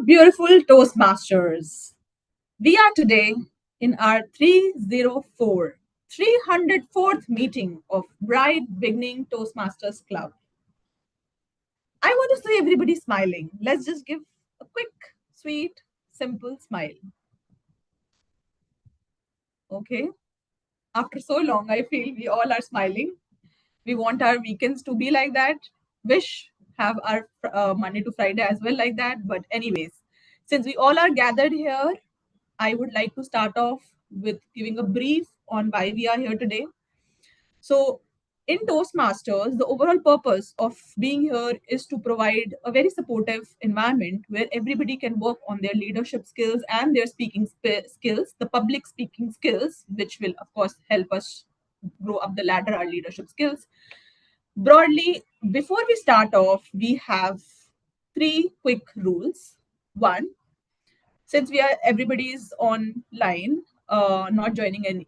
beautiful Toastmasters. We are today in our 304th meeting of Bright Beginning Toastmasters Club. I want to see everybody smiling. Let's just give a quick, sweet, simple smile. Okay. After so long, I feel we all are smiling. We want our weekends to be like that. Wish have our Monday to Friday as well like that. But anyways, since we all are gathered here, I would like to start off with giving a brief on why we are here today. So, in Toastmasters, the overall purpose of being here is to provide a very supportive environment where everybody can work on their leadership skills and their speaking skills, the public speaking skills, which will, of course, help us grow up the ladder, our leadership skills. Broadly, before we start off, we have three quick rules. One, since we are everybody is online, not joining in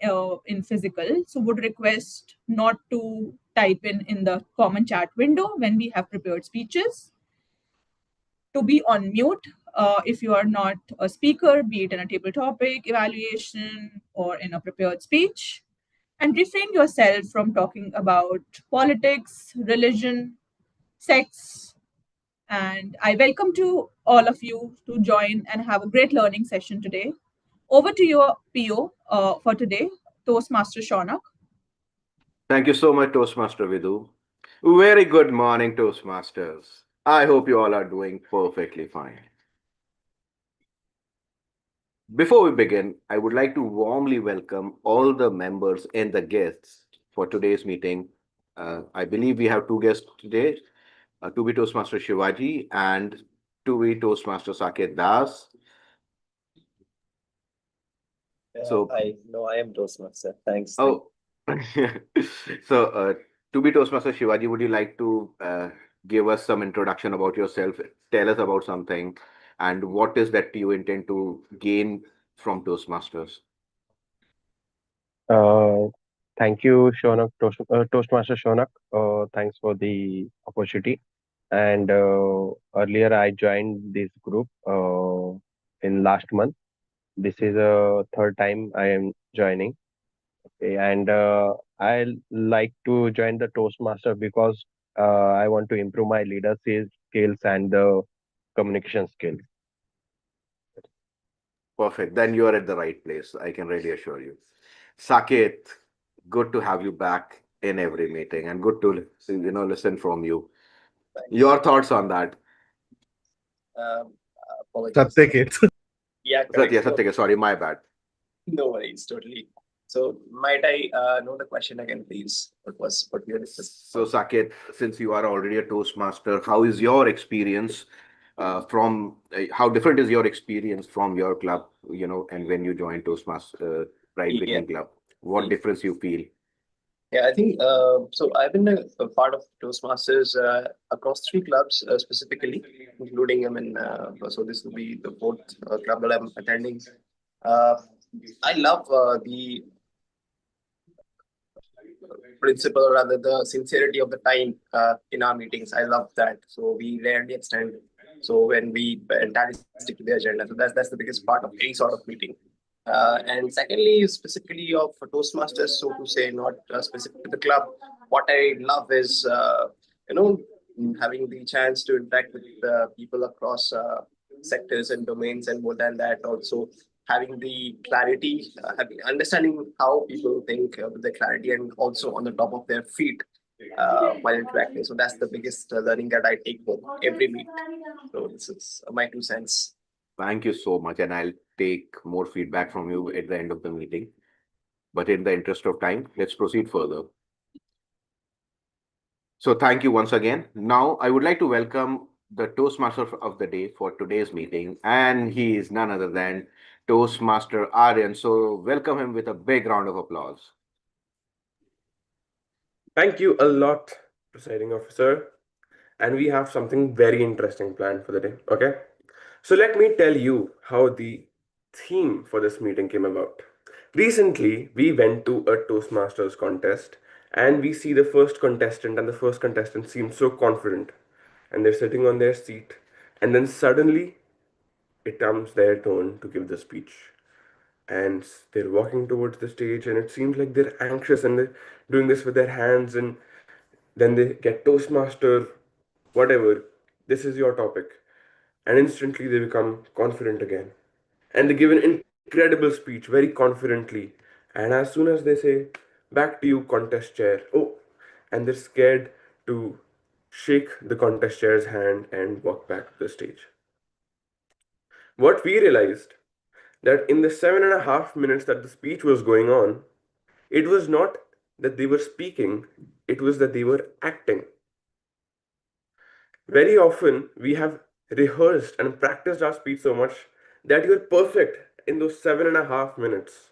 physical, so would request not to type in the common chat window when we have prepared speeches, to be on mute if you are not a speaker, be it in a table topic evaluation or in a prepared speech, and refrain yourself from talking about politics, religion, sex. And I welcome to all of you to join and have a great learning session today. Over to your PO for today, Toastmaster Shaunak. Thank you so much, Toastmaster Vidhu. Very good morning, Toastmasters. I hope you all are doing perfectly fine. Before we begin, I would like to warmly welcome all the members and the guests for today's meeting. I believe we have two guests today, to be Toastmaster Shivaji and to be Toastmaster Saket Das. So, I know I am Toastmaster. Thanks. oh, so to be Toastmaster Shivaji, would you like to give us some introduction about yourself? Tell us about something, and what is that you intend to gain from Toastmasters? Uh, Thank you, Shonak, Toastmaster Shonak. Thanks for the opportunity. And earlier, I joined this group in last month. This is a third time I am joining. Okay, and I like to join the Toastmaster because I want to improve my leadership skills and the communication skills. Perfect. Then you are at the right place. I can really assure you. Saket, good to have you back in every meeting, and good to listen from you. Thanks. Your thoughts on that? Apologies. Yeah, correct. Satya, sorry, my bad. No worries, totally. So might I know the question again, please? What we are discussing? So, Saket, since you are already a Toastmaster, how is your experience how different is your experience from your club, and when you joined Toastmaster, Right Yeah. Beginning Club? What difference you feel? Yeah, I think so. I've been a part of Toastmasters across three clubs specifically, including so this will be the fourth club that I'm attending. I love the principle, or rather the sincerity of the time in our meetings. I love that. So we rarely extend. So when we entirely stick to the agenda, so that's the biggest part of any sort of meeting. And secondly, specifically of Toastmasters, so to say, not specific to the club. What I love is, having the chance to interact with people across sectors and domains, and more than that, also having the clarity, understanding how people think with the clarity, and also on the top of their feet while interacting. So that's the biggest learning that I take home every week. So this is my 2 cents. Thank you so much, and I'll take more feedback from you at the end of the meeting. But in the interest of time, let's proceed further. So thank you once again. Now I would like to welcome the Toastmaster of the day for today's meeting, and he is none other than Toastmaster Aryan. So welcome him with a big round of applause. Thank you a lot, presiding officer. And we have something very interesting planned for the day. Okay. So let me tell you how the theme for this meeting came about. Recently, we went to a Toastmasters contest and we see the first contestant, and the first contestant seemed so confident. And they're sitting on their seat. And then suddenly, it comes their turn to give the speech. And they're walking towards the stage, and it seems like they're anxious and they're doing this with their hands, and then they get Toastmaster, whatever, this is your topic. And instantly they become confident again. And they give an incredible speech very confidently. And as soon as they say, back to you, contest chair, oh, and they're scared to shake the contest chair's hand and walk back to the stage. What we realized that in the 7.5 minutes that the speech was going on, it was not that they were speaking, it was that they were acting. Very often, we have rehearsed and practiced our speech so much that you're perfect in those 7.5 minutes.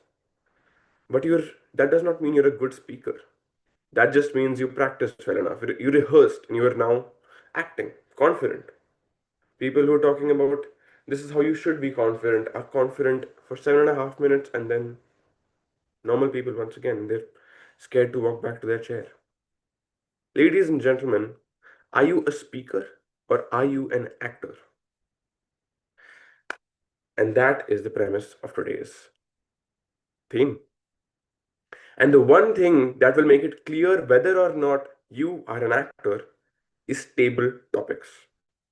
But that does not mean you're a good speaker. That just means you practiced well enough. You rehearsed and you are now acting confident. People who are talking about this is how you should be confident are confident for 7.5 minutes, and then normal people, once again, they're scared to walk back to their chair. Ladies and gentlemen, are you a speaker or are you an actor? And that is the premise of today's theme. And the one thing that will make it clear whether or not you are an actor is table topics.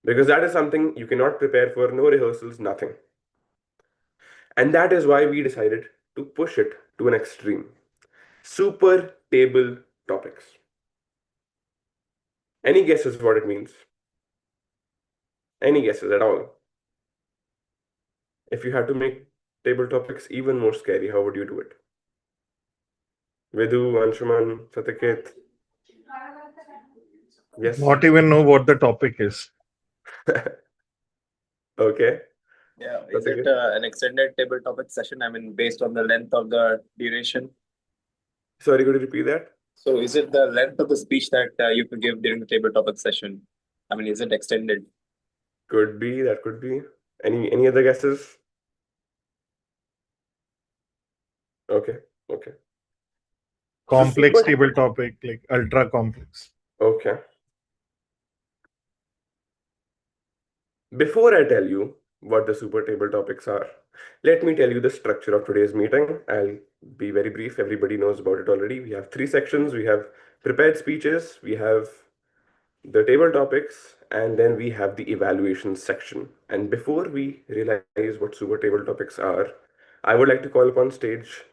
Because that is something you cannot prepare for, no rehearsals, nothing. And that is why we decided to push it to an extreme. Super table topics. Any guesses what it means? Any guesses at all? If you had to make table topics even more scary, how would you do it? Vidu, Anshuman, Satyakit? Yes? Not even know what the topic is. Okay. Yeah, is Satyakit? it an extended table topic session? I mean, based on the length of the duration. Sorry, could you repeat that? So, is it the length of the speech that you could give during the table topic session? I mean, is it extended? Could be, that could be. Any other guesses? Okay, okay. Complex super- table topic, like ultra complex. Okay. Before I tell you what the super table topics are, let me tell you the structure of today's meeting. I'll be very brief. Everybody knows about it already. We have 3 sections. We have prepared speeches, we have the table topics, and then we have the evaluation section. And before we realize what super table topics are, I would like to call upon stage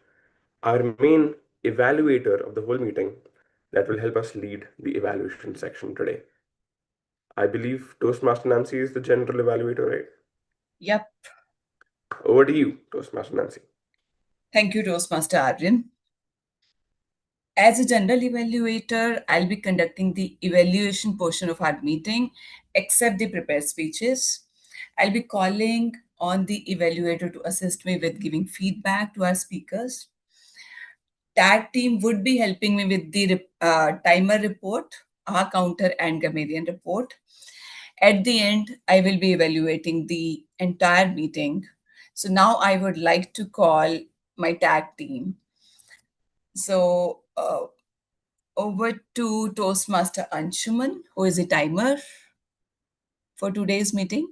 our main evaluator of the whole meeting that will help us lead the evaluation section today. I believe Toastmaster Nancy is the general evaluator, right? Yep. Over to you, Toastmaster Nancy. Thank you, Toastmaster Aryan. As a general evaluator, I'll be conducting the evaluation portion of our meeting, except the prepared speeches. I'll be calling on the evaluator to assist me with giving feedback to our speakers. Tag team would be helping me with the timer report, our counter, and Gamaliel report. At the end, I will be evaluating the entire meeting. So now I would like to call my tag team. So over to Toastmaster Anshuman, who is a timer for today's meeting.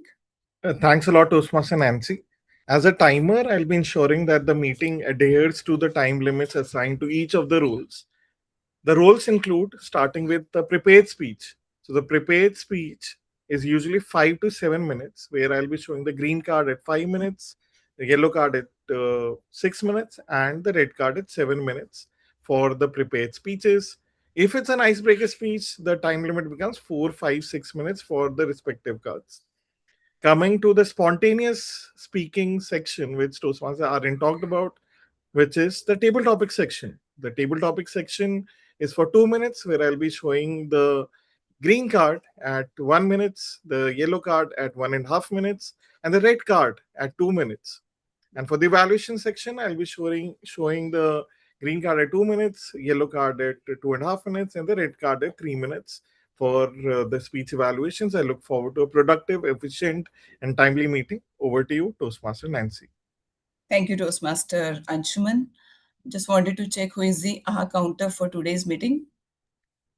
Thanks a lot, Toastmaster Nancy. As a timer, I'll be ensuring that the meeting adheres to the time limits assigned to each of the roles. The roles include starting with the prepared speech. So the prepared speech is usually 5 to 7 minutes, where I'll be showing the green card at 5 minutes, the yellow card at 6 minutes, and the red card at 7 minutes for the prepared speeches. If it's an icebreaker speech, the time limit becomes 4, 5, 6 minutes for the respective cards. Coming to the spontaneous speaking section, which Toastmaster Aryan talked about, which is the table topic section. The table topic section is for 2 minutes, where I'll be showing the green card at 1 minute, the yellow card at 1.5 minutes, and the red card at 2 minutes. And for the evaluation section, I'll be showing the green card at 2 minutes, yellow card at 2.5 minutes, and the red card at 3 minutes for the speech evaluations. I look forward to a productive, efficient, and timely meeting. Over to you, Toastmaster Nancy. Thank you, Toastmaster Anshuman. Just wanted to check who is the AHA counter for today's meeting.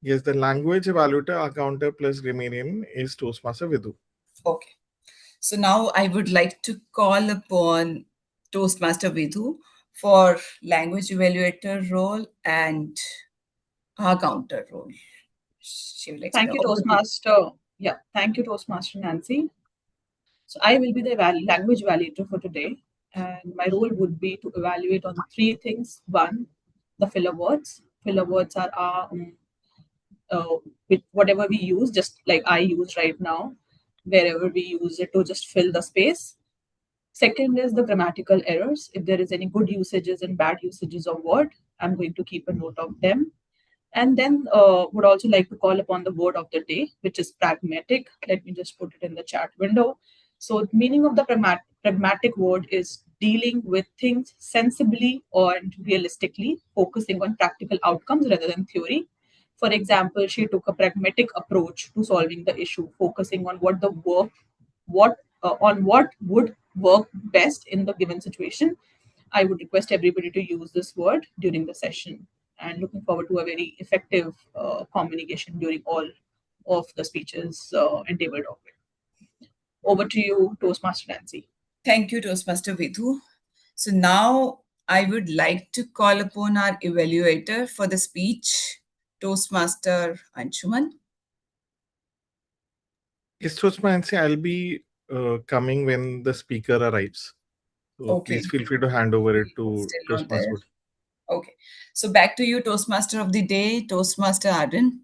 Yes, the language evaluator, accounter plus grammarian is Toastmaster Vidu. Okay. So now I would like to call upon Toastmaster Vidhu for language evaluator role and our counter role. She will Thank explain. you, Over to you. Toastmaster. Yeah, thank you, Toastmaster Nancy. So I will be the language evaluator for today, and my role would be to evaluate on three things. One, the filler words. Filler words are uh, with whatever we use, just like I use right now, wherever we use it to just fill the space. Second is the grammatical errors. If there is any good usages and bad usages of word, I'm going to keep a note of them. And then would also like to call upon the word of the day, which is pragmatic. Let me just put it in the chat window. So the meaning of the pragmatic word is dealing with things sensibly or realistically, focusing on practical outcomes rather than theory. For example, she took a pragmatic approach to solving the issue, focusing on what would work best in the given situation. I would request everybody to use this word during the session, and looking forward to a very effective communication during all of the speeches and table talk. Over to you, Toastmaster Nancy. Thank you, Toastmaster Vidhu. So now I would like to call upon our evaluator for the speech, Toastmaster Anshuman. Yes, Toastmaster, I'll be coming when the speaker arrives. So Okay. please feel free to hand over it to Still not there. Toastmaster. Okay. So back to you, Toastmaster of the day, Toastmaster Arden.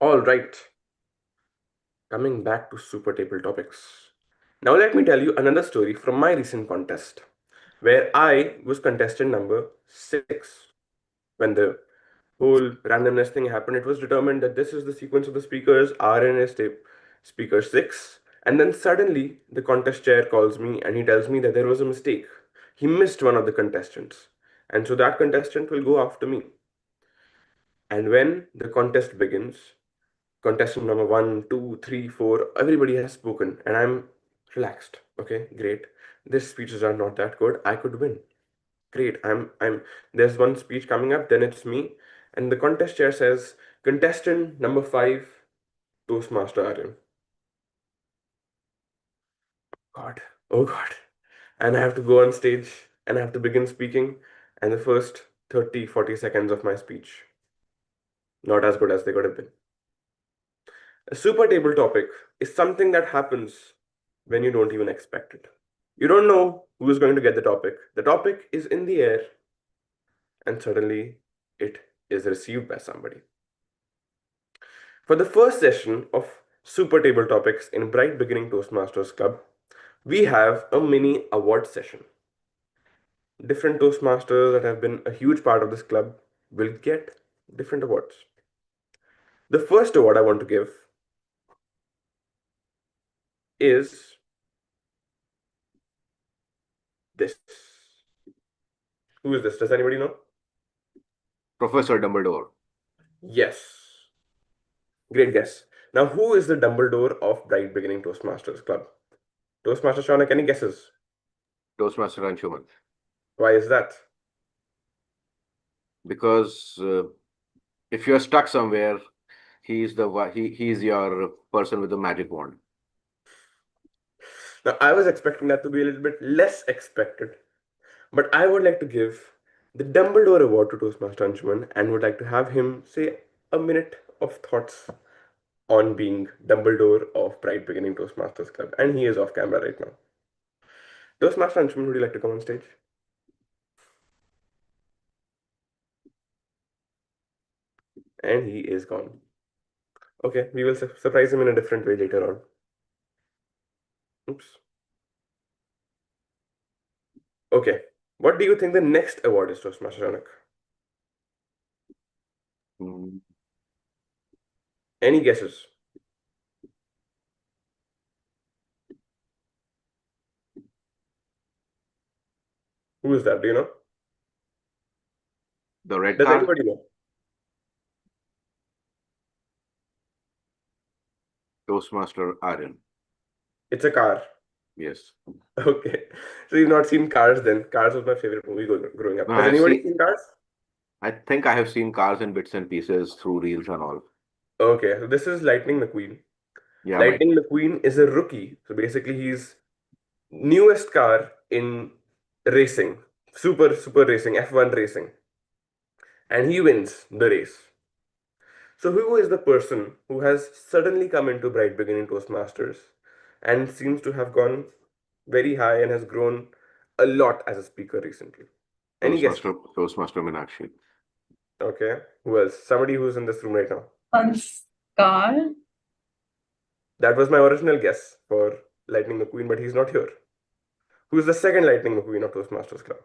All right. Coming back to super table topics. Now let me tell you another story from my recent contest, where I was contestant number 6. When the whole randomness thing happened, it was determined that this is the sequence of the speakers, RNS tape, speaker 6. And then suddenly the contest chair calls me and he tells me that there was a mistake. He missed one of the contestants. And so that contestant will go after me. And when the contest begins, contestant number 1, 2, 3, 4, everybody has spoken, and I'm relaxed. Okay, great. These speeches are not that good. I could win. Great. There's one speech coming up, then it's me. And the contest chair says, contestant number 5, Toastmaster Aryan. God, oh God. And I have to go on stage and I have to begin speaking. And the first 30, 40 seconds of my speech, not as good as they could have been. A super table topic is something that happens when you don't even expect it. You don't know who is going to get the topic. The topic is in the air, and suddenly it is received by somebody. For the first session of Super Table Topics in Bright Beginning Toastmasters Club, we have a mini award session. Different Toastmasters that have been a huge part of this club will get different awards. The first award I want to give is this. Who is this? Does anybody know? Professor Dumbledore. Yes. Great guess. Now, who is the Dumbledore of Bright Beginning Toastmasters Club? Toastmaster Shaunak, any guesses? Toastmaster Anshuman. Why is that? Because if you're stuck somewhere, he's your person with the magic wand. Now, I was expecting that to be a little bit less expected, but I would like to give the Dumbledore Award to Toastmaster Anshuman and would like to have him say a minute of thoughts on being Dumbledore of Bright Beginning Toastmasters Club. And he is off camera right now. Toastmaster Anshuman, would you like to come on stage? And he is gone. Okay, we will surprise him in a different way later on. Oops. Okay, what do you think the next award is, Toastmaster Shaunak? Hmm. Any guesses? Who is that? Do you know? The red Does car. anybody know? Toastmaster Aryan. It's a car. Yes. Okay. So you've not seen Cars then. Cars was my favorite movie growing up. No, Has I've anybody seen. seen Cars? I think I have seen cars in bits and pieces through reels and all. Okay, so this is Lightning McQueen. Yeah, Mike. Lightning McQueen is a rookie. So basically, he's newest car in racing, super racing, F1 racing, and he wins the race. So who is the person who has suddenly come into Bright Beginning Toastmasters and seems to have gone very high and has grown a lot as a speaker recently? Any guess? Toastmaster Meenakshi. Okay. Who else? Somebody who's in this room right now. Sanskar. That was my original guess for Lightning McQueen, but he's not here. Who's the second Lightning McQueen of Toastmasters Club?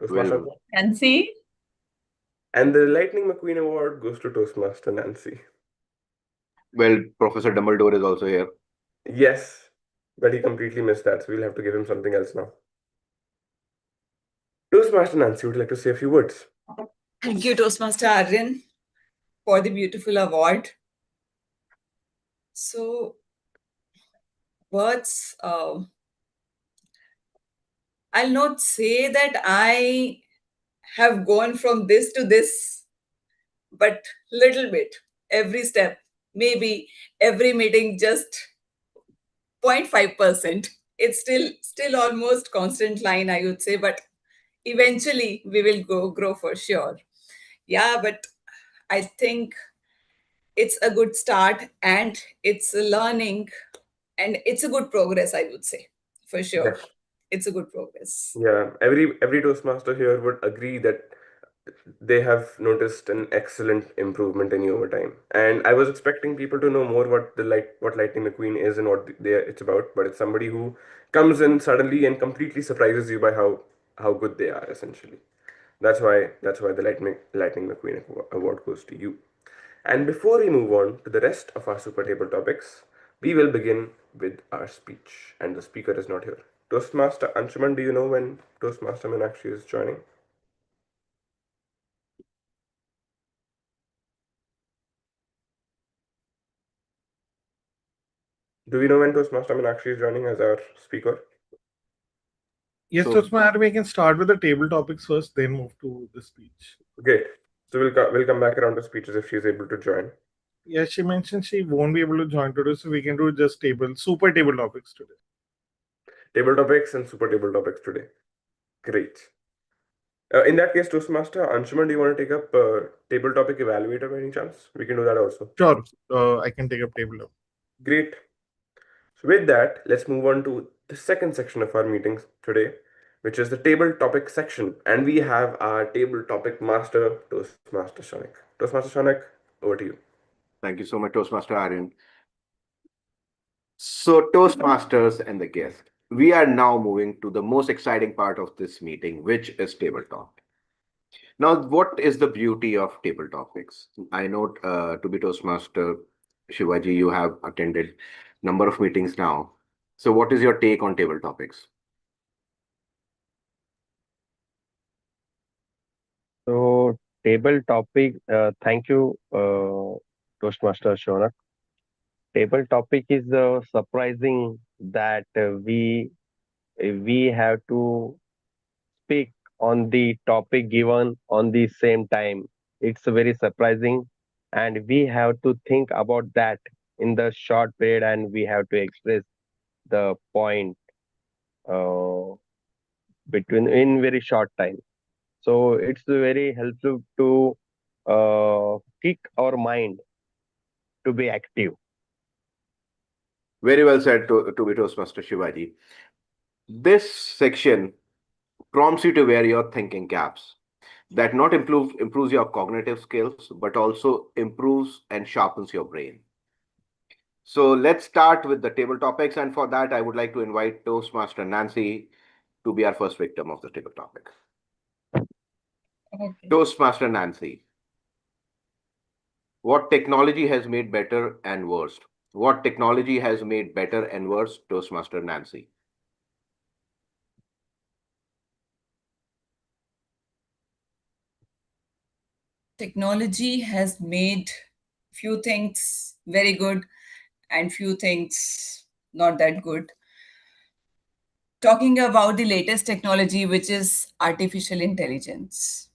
Toastmaster. Well, Nancy. And the Lightning McQueen award goes to Toastmaster Nancy. well, Professor Dumbledore is also here. Yes, but he completely missed that, so we'll have to give him something else now. Toastmaster Nancy, would you like to say a few words? Thank you, Toastmaster Aryan, for the beautiful award. So, words, I'll not say that I have gone from this to this, but little bit, every step, maybe every meeting just 0.5%. It's still almost constant line, I would say, but eventually we will grow for sure. Yeah, but I think it's a good start and it's a learning and it's a good progress, I would say, for sure. Yes. It's a good progress. Yeah, every Toastmaster here would agree that they have noticed an excellent improvement in you over time. And I was expecting people to know more what Lightning McQueen is and what it's about, but it's somebody who comes in suddenly and completely surprises you by how good they are essentially. That's why the Lightning McQueen award goes to you. And before we move on to the rest of our super table topics, we will begin with our speech. And the speaker is not here. Toastmaster Anshuman, do you know when Toastmaster Meenakshi is joining? Do we know when Toastmaster Meenakshi is joining as our speaker? Yes, So- Toastmaster, we can start with the table topics first, then move to the speech. Great. So we'll come back around to speeches if she's able to join. Yes, she mentioned she won't be able to join today, so we can do just super table topics today. Table topics and super table topics today. Great. In that case, Toastmaster Anshuman, do you want to take up table topic evaluator by any chance? We can do that also. Sure, I can take up table topic. Great. So with that, let's move on to the second section of our meetings today, which is the table topic section. And we have our table topic master, Toastmaster Shonik. Toastmaster Shonik, over to you. Thank you so much, Toastmaster Aryan. So, Toastmasters and the guest, we are now moving to the most exciting part of this meeting, which is table talk. Now, what is the beauty of table topics? I know to be Toastmaster Shivaji, you have attended number of meetings now. So, what is your take on table topics? So, table topic, thank you, Toastmaster Shonak. Table topic is surprising that we have to speak on the topic given on the same time. It's very surprising, and we have to think about that in the short period, and we have to express the point uh, between in very short time. So it's very helpful to kick our mind to be active. Very well said to be Toastmaster Shivaji. This section prompts you to wear your thinking caps. That not improves your cognitive skills, but also improves and sharpens your brain. So let's start with the table topics, and for that, I would like to invite Toastmaster Nancy to be our first victim of the table topic. Okay. Toastmaster Nancy, what technology has made better and worse? What technology has made better and worse, Toastmaster Nancy? Technology has made few things very good and few things not that good. Talking about the latest technology, which is artificial intelligence,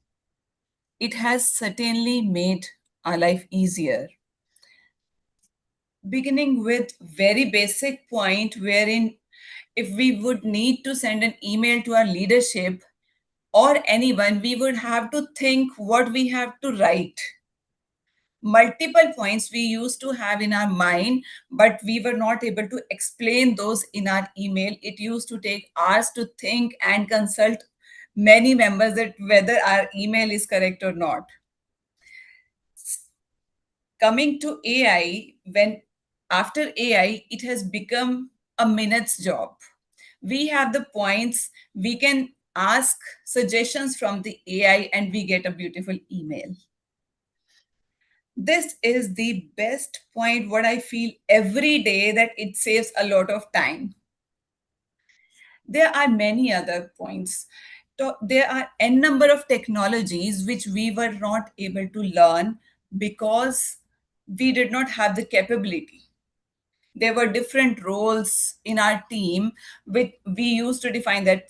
it has certainly made our life easier. beginning with very basic point wherein if we would need to send an email to our leadership or anyone, we would have to think what we have to write. Multiple points we used to have in our mind, but we were not able to explain those in our email. It used to take hours to think and consult many members that whether our email is correct or not. Coming to AI, when after AI, it has become a minute's job. We have the points, we can ask suggestions from the AI and we get a beautiful email. This is the best point, what I feel every day, that it saves a lot of time. There are many other points. So there are n number of technologies which we were not able to learn because we did not have the capability. There were different roles in our team, with we used to define that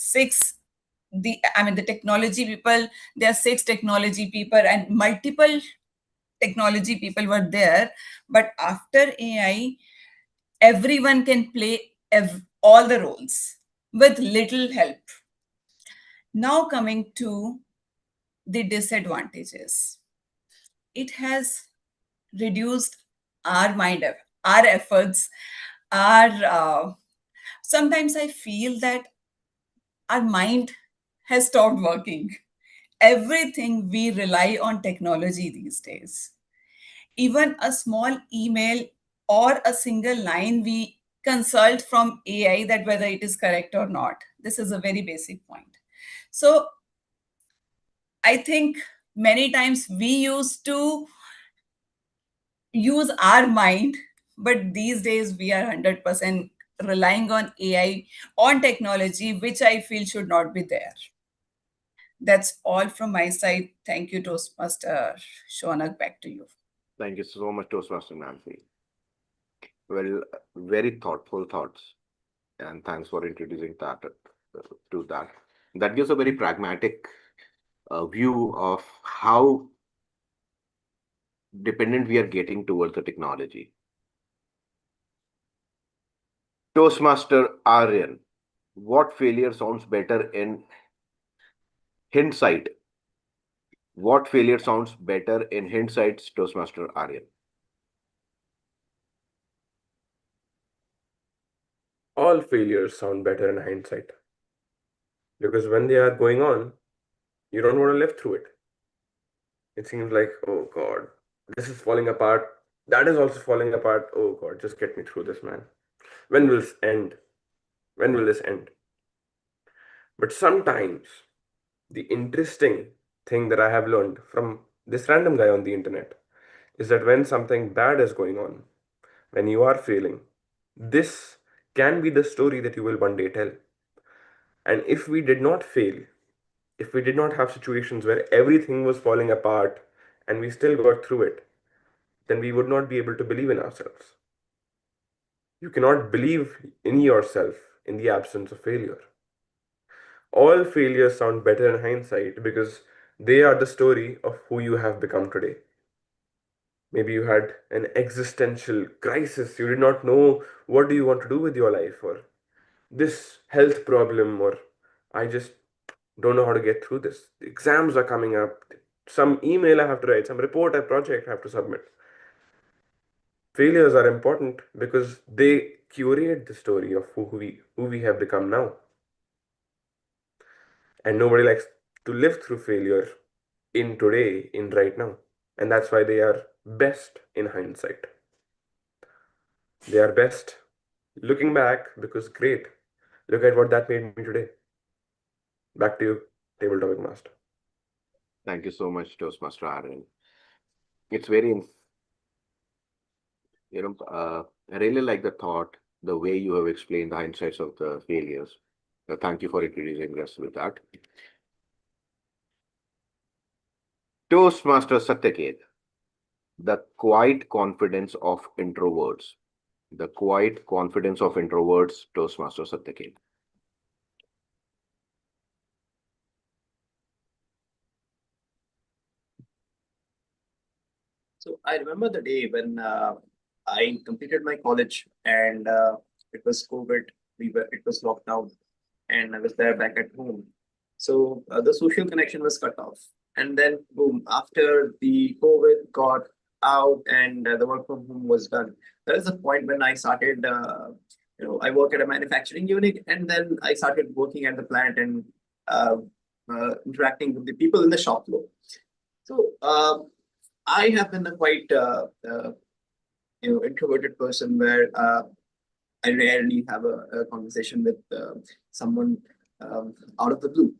the technology people, there are six technology people and multiple technology people were there. But after AI, everyone can play all the roles with little help. Now coming to the disadvantages, it has reduced our our efforts, our sometimes I feel that our mind has stopped working. Everything we rely on technology these days. Even a small email or a single line, we consult from AI that whether it is correct or not. This is a very basic point. So I think many times we used to use our mind, but these days we are 100% relying on AI, on technology, which I feel should not be there. That's all from my side. Thank you, Toastmaster Shonak. Back to you. Thank you so much, Toastmaster Nancy. Well, very thoughtful thoughts, and thanks for introducing that to that. That gives a very pragmatic view of how dependent we are getting towards the technology. Toastmaster Aryan, what failure sounds better in hindsight? What failure sounds better in hindsight, Toastmaster Aryan? All failures sound better in hindsight because when they are going on, you don't want to live through it. It seems like, oh God, this is falling apart. That is also falling apart. Oh God, just get me through this, man. When will this end? When will this end? But sometimes the interesting thing that I have learned from this random guy on the internet is that when something bad is going on, when you are failing, this can be the story that you will one day tell. And if we did not fail, if we did not have situations where everything was falling apart and we still got through it, then we would not be able to believe in ourselves. You cannot believe in yourself in the absence of failure. All failures sound better in hindsight because they are the story of who you have become today. Maybe you had an existential crisis, you did not know what do you want to do with your life, or this health problem, or I just don't know how to get through this. The exams are coming up, some email I have to write, some report or project I have to submit. Failures are important because they curate the story of who we have become now. And nobody likes to live through failure in today, in right now. And that's why they are best in hindsight. They are best looking back because great, look at what that made me today. Back to you, table topic master. Thank you so much, Toastmaster Aryan. It's very, I really like the thought, the way you have explained the hindsights of the failures. Thank you for introducing us with that. Toastmaster Satyaketh, the quiet confidence of introverts. The quiet confidence of introverts, Toastmaster Satyaketh. So I remember the day when I completed my college, and it was COVID. It was lockdown, and I was there back at home. So the social connection was cut off, and then boom, after the COVID got out and the work from home was done, there is a point when I started. I work at a manufacturing unit, and then I started working at the plant and uh, interacting with the people in the shop floor. So I have been a quite introverted person where I rarely have a conversation with someone out of the blue.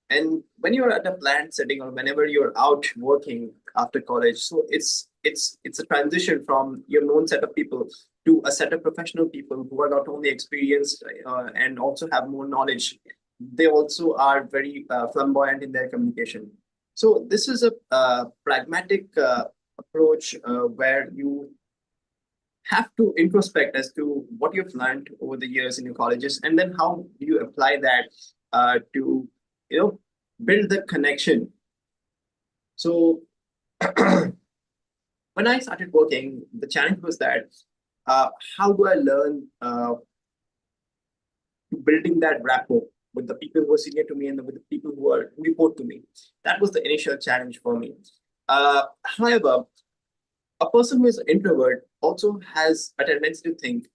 And when you're at a plant setting or whenever you're out working after college, so it's a transition from your known set of people to a set of professional people who are not only experienced and also have more knowledge. They also are very flamboyant in their communication. So this is a pragmatic approach where you have to introspect as to what you've learned over the years in your colleges, and then how do you apply that to build the connection. So when I started working, the challenge was that how do I learn building that rapport with the people who are senior to me and with the people who report to me. That was the initial challenge for me. However, a person who is an introvert also has a tendency to think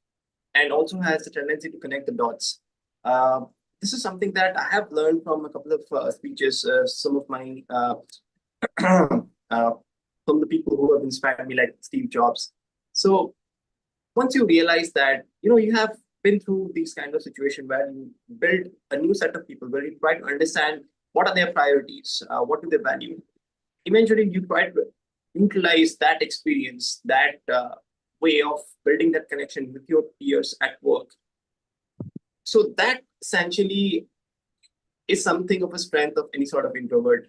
and also has a tendency to connect the dots. Uh, this is something that I have learned from a couple of speeches, some of my uh, from the people who have inspired me, like Steve Jobs. So once you realize that you have been through these kind of situation where you build a new set of people, where you try to understand what are their priorities, what do they value. Eventually, you try to utilize that experience, that way of building that connection with your peers at work. So that essentially is something of a strength of any sort of introvert.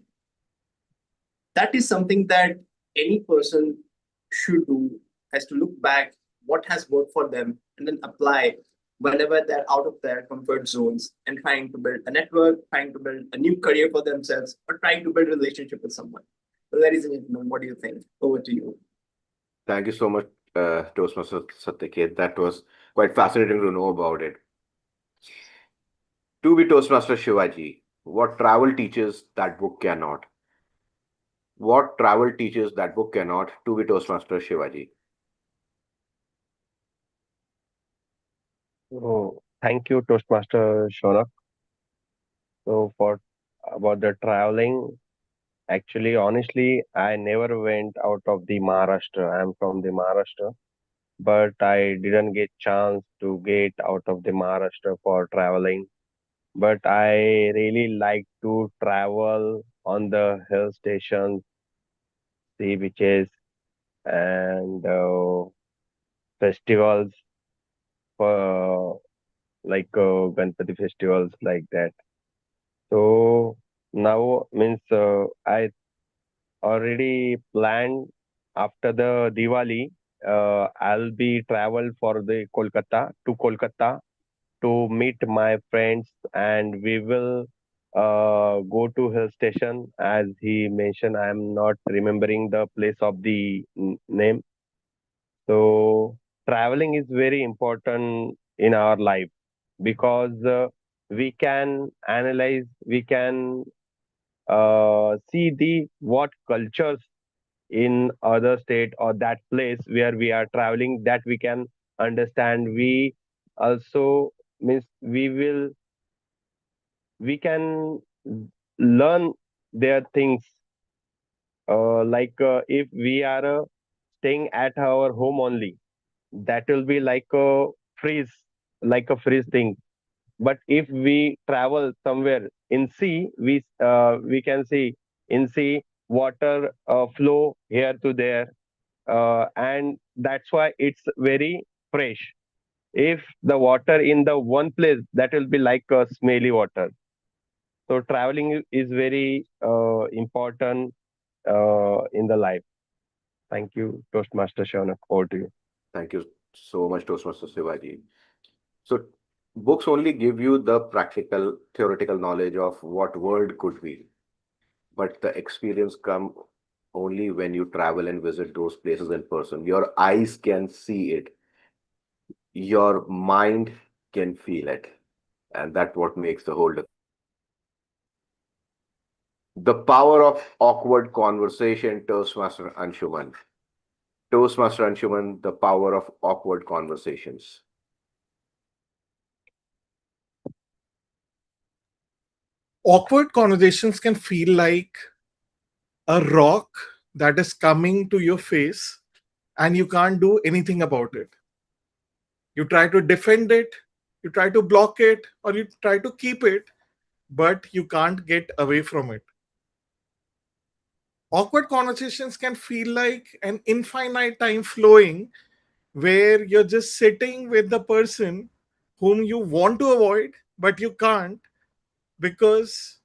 That is something that any person should do, has to look back what has worked for them and then apply whenever they're out of their comfort zones and trying to build a network, trying to build a new career for themselves, or trying to build a relationship with someone. So, ladies and gentlemen, what do you think? Over to you. Thank you so much, Toastmaster Satyaket. That was quite fascinating to know about it. To be Toastmaster Shivaji, what travel teaches that book cannot? What travel teaches that book cannot? To be Toastmaster Shivaji. So thank you, Toastmaster Shonak. So for about the traveling, actually, honestly, I never went out of the Maharashtra. I'm from the Maharashtra, but I didn't get chance to get out of the Maharashtra for traveling. But I really like to travel on the hill stations, sea beaches, and festivals for Ganpati festivals like that. So now means I already planned after the Diwali. I'll be travel for the Kolkata to meet my friends, and we will go to hill station. As he mentioned, I am not remembering the place of the name. So traveling is very important in our life because we can analyze, we can see the what cultures in other state or that place where we are traveling, that we can understand. We also means we can learn their things, if we are staying at our home only, that will be freeze like a freeze thing. But if we travel somewhere in sea, we can see in sea water flow here to there, and that's why it's very fresh. If the water in the one place, that will be like a smelly water. So traveling is very important in the life. Thank you, Toastmaster Shaunak. Over to you. Thank you so much, Toastmaster Shivaji. So books only give you the practical, theoretical knowledge of what world could be, but the experience come only when you travel and visit those places in person. Your eyes can see it, your mind can feel it, and that's what makes the whole difference. The power of awkward conversation, Toastmaster Anshuman. Toastmaster Anshuman, the power of awkward conversations. Awkward conversations can feel like a rock that is coming to your face and you can't do anything about it. You try to defend it, you try to block it, or you try to keep it, but you can't get away from it. Awkward conversations can feel like an infinite time flowing where you're just sitting with the person whom you want to avoid, but you can't because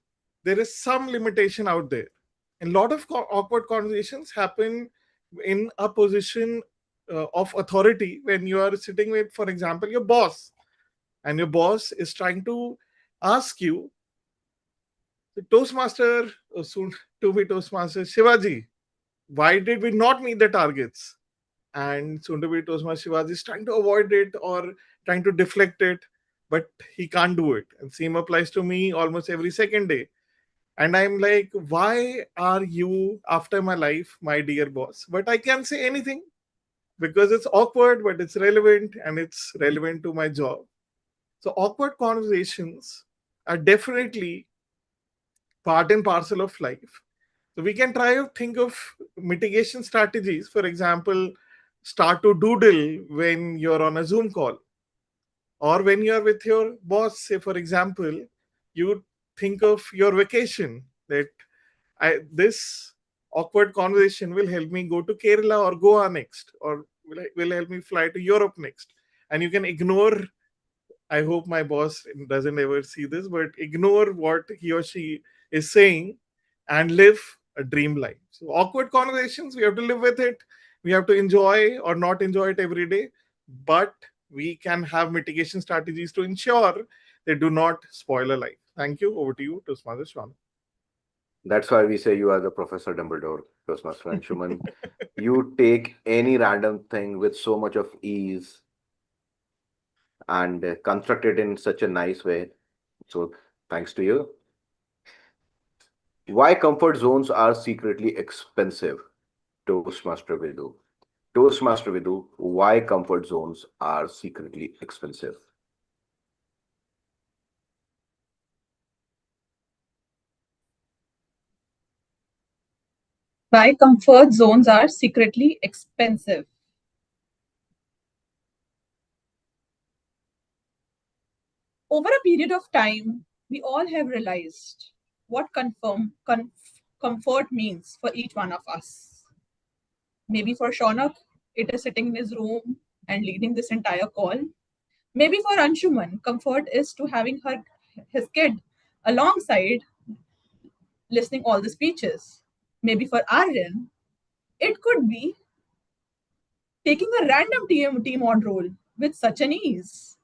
there is some limitation out there. And a lot of awkward conversations happen in a position of authority when you are sitting with, for example, your boss, and your boss is trying to ask you, the Toastmaster, soon to be Toastmaster Shivaji, why did we not meet the targets? And soon to be Toastmaster Shivaji is trying to avoid it or trying to deflect it, but he can't do it. And same applies to me almost every second day. And I'm like, why are you after my life, my dear boss? But I can't say anything because it's awkward, but it's relevant and it's relevant to my job. So, awkward conversations are definitely part and parcel of life. So, we can try to think of mitigation strategies. For example, start to doodle when you're on a Zoom call or when you're with your boss. Say, for example, you think of your vacation that this awkward conversation will help me go to Kerala or Goa next, or will help me fly to Europe next. And you can ignore, I hope my boss doesn't ever see this, but ignore what he or she is saying and live a dream life. So, awkward conversations, we have to live with it. We have to enjoy or not enjoy it every day, but we can have mitigation strategies to ensure they do not spoil a life. Thank you. Over to you, Toastmaster Shwan. That's why we say you are the Professor Dumbledore, Toastmaster Anshuman. You take any random thing with so much of ease and construct it in such a nice way. So, thanks to you. Why comfort zones are secretly expensive, Toastmaster Vidu. Toastmaster Vidu, why comfort zones are secretly expensive? Why comfort zones are secretly expensive. Over a period of time, we all have realized what comfort means for each one of us. Maybe for Shaunak, it is sitting in his room and leading this entire call. Maybe for Anshuman, comfort is to having his kid alongside listening all the speeches. Maybe for Aryan, it could be taking a random team on role with such an ease.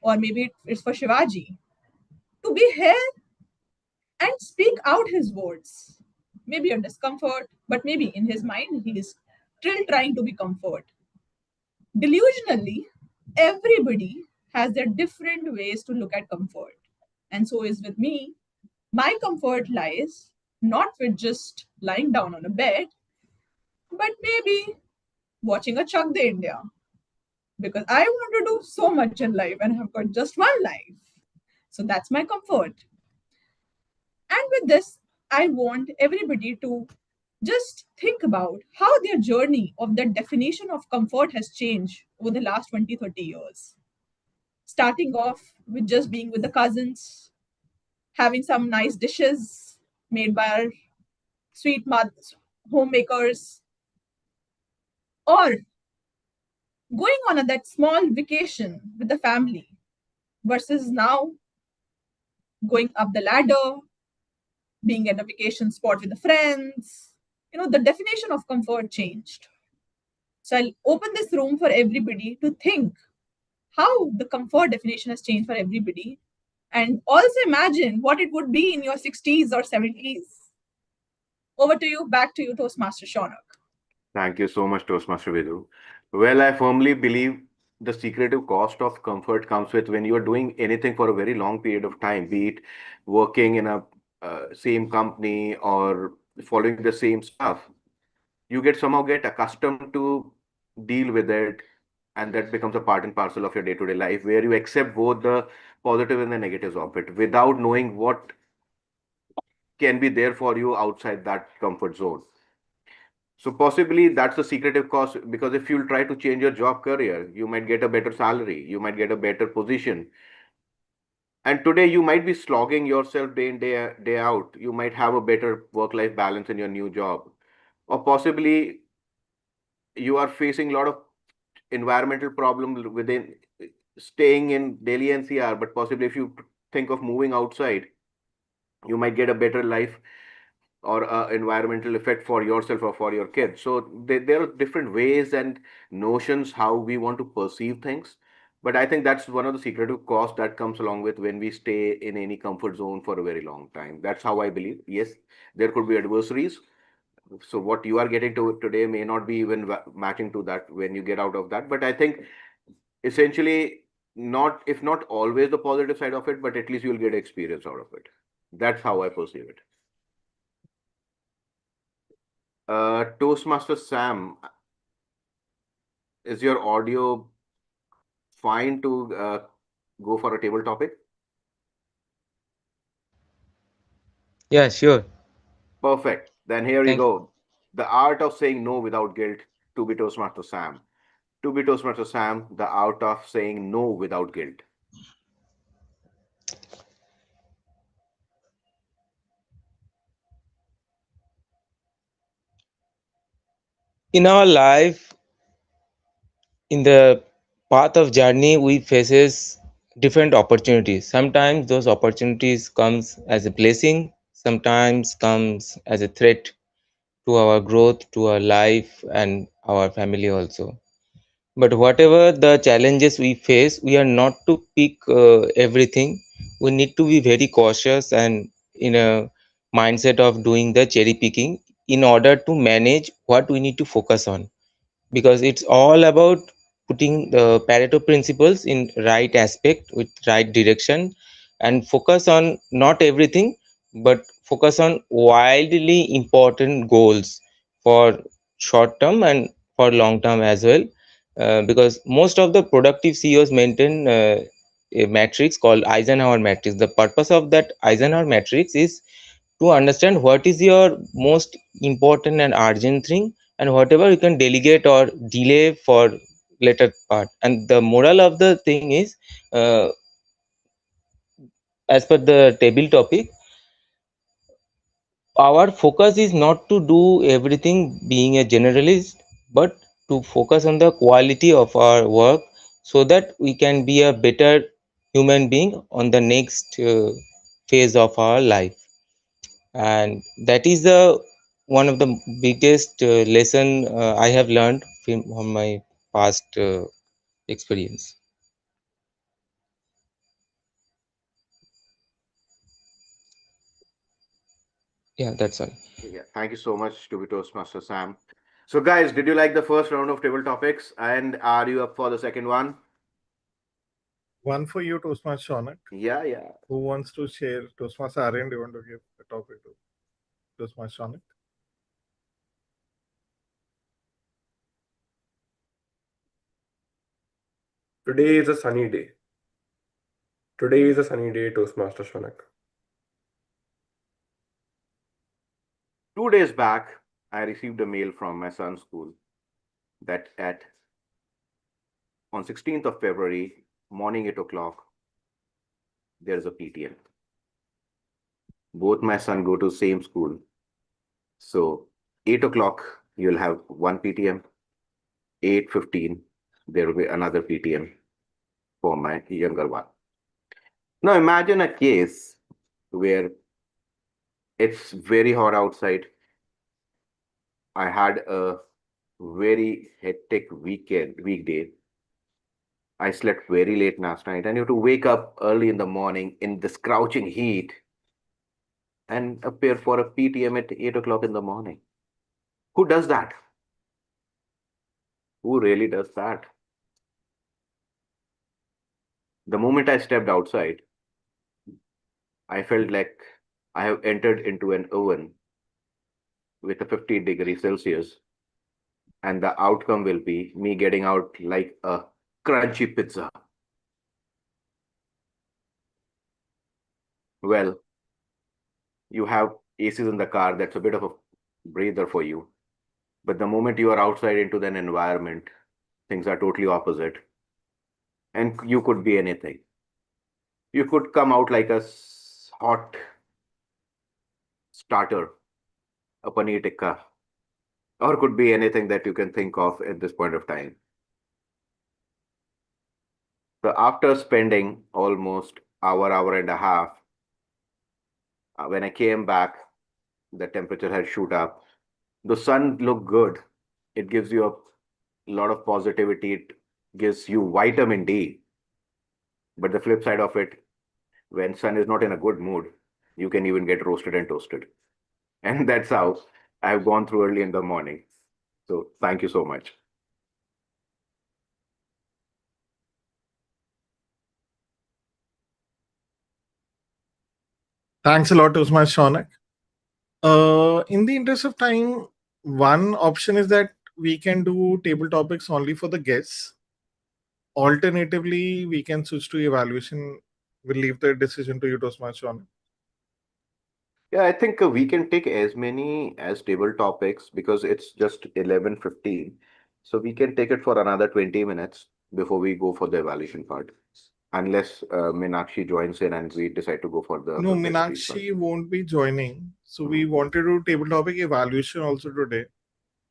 Or maybe it's for Shivaji to be here and speak out his words. Maybe a discomfort, but maybe in his mind he is still trying to be comfort. Delusionally, everybody has their different ways to look at comfort. And so is with me. My comfort lies not with just lying down on a bed, but maybe watching a Chak De India. Because I want to do so much in life and have got just one life. So that's my comfort. And with this, I want everybody to just think about how their journey of the definition of comfort has changed over the last 20, 30 years. Starting off with just being with the cousins, having some nice dishes made by our sweet mothers, homemakers, or going on that small vacation with the family versus now going up the ladder, being at a vacation spot with the friends. The definition of comfort changed. So I'll open this room for everybody to think how the comfort definition has changed for everybody. And also imagine what it would be in your 60s or 70s. Over to you, back to you, Toastmaster Shaunak. Thank you so much, Toastmaster Vidu. Well, I firmly believe the secretive cost of comfort comes with when you are doing anything for a very long period of time, be it working in a same company or following the same stuff. You get somehow get accustomed to deal with it, and that becomes a part and parcel of your day-to-day life, where you accept both the positive and the negatives of it without knowing what can be there for you outside that comfort zone. So possibly that's the secretive cost, because if you try to change your job career, you might get a better salary, you might get a better position. And today you might be slogging yourself day in, day out. You might have a better work-life balance in your new job. Or possibly you are facing a lot of environmental problems within staying in Delhi NCR, but possibly if you think of moving outside, you might get a better life or environmental effect for yourself or for your kids. So there are different ways and notions how we want to perceive things. But I think that's one of the secretive costs that comes along with when we stay in any comfort zone for a very long time. That's how I believe. Yes, there could be adversaries. So what you are getting to today may not be even matching to that when you get out of that. But I think essentially, not if not always the positive side of it, but at least you'll get experience out of it. That's how I perceive it. Toastmaster Sam, is your audio fine to go for a table topic? Yeah, sure. Perfect. Then here you Thank you. go. The art of saying no without guilt, to be Toastmaster Sam. To be Toastmaster Sam, the art of saying no without guilt. In our life, in the path of journey, we faces different opportunities. Sometimes those opportunities comes as a blessing, sometimes comes as a threat to our growth, to our life and our family also. But whatever the challenges we face, we are not to pick everything. We need to be very cautious and in a mindset of doing the cherry picking in order to manage what we need to focus on, because it's all about putting the Pareto principles in right aspect with right direction and focus on not everything, but focus on wildly important goals for short term and for long term as well. Because most of the productive CEOs maintain a matrix called Eisenhower matrix. The purpose of that Eisenhower matrix is to understand what is your most important and urgent thing, and whatever you can delegate or delay for later part. And the moral of the thing is, uh, as per the table topic, our focus is not to do everything being a generalist, but to focus on the quality of our work so that we can be a better human being on the next phase of our life. And that is the one of the biggest lesson I have learned from my past experience. Yeah, that's all. Yeah, thank you so much to be Toastmaster Sam. So guys, did you like the first round of table topics? And are you up for the second one? One for you, Toastmaster Shonak. Yeah, yeah. Who wants to share? Toastmaster Aryan, do you want to give the topic to Toastmaster Shonak? Today is a sunny day. Today is a sunny day, Toastmaster Shonak. 2 days back, I received a mail from my son's school that on 16th of February, morning 8 o'clock, there's a PTM. Both my son go to same school. So 8 o'clock, you'll have one PTM. 8:15, there will be another PTM for my younger one. Now imagine a case where it's very hot outside. I had a very hectic weekday. I slept very late last night, and you have to wake up early in the morning in the scorching heat and appear for a PTM at 8 o'clock in the morning. Who does that? Who really does that? The moment I stepped outside, I felt like I have entered into an oven with a 50-degree Celsius, and the outcome will be me getting out like a crunchy pizza. Well, you have ACs in the car, that's a bit of a breather for you. But the moment you are outside into an environment, things are totally opposite. And you could be anything. You could come out like a hot starter, a paneer tikka, or could be anything that you can think of at this point of time. So after spending almost hour and a half, when I came back, the temperature had shoot up. The sun looked good. It gives you a lot of positivity. It gives you vitamin D. But the flip side of it, when sun is not in a good mood, you can even get roasted and toasted. And that's how I've gone through early in the morning. So thank you so much. Thanks a lot, Usman Shonak. In the interest of time, one option is that we can do table topics only for the guests. Alternatively, we can switch to evaluation. We'll leave the decision to you, Usman Shonak. Yeah, I think we can take as many as table topics because it's just 11:15. So we can take it for another 20 minutes before we go for the evaluation part. Unless Meenakshi joins in and we decide to go for the No, prepared speech part. Meenakshi won't be joining. So we wanted to do table topic evaluation also today.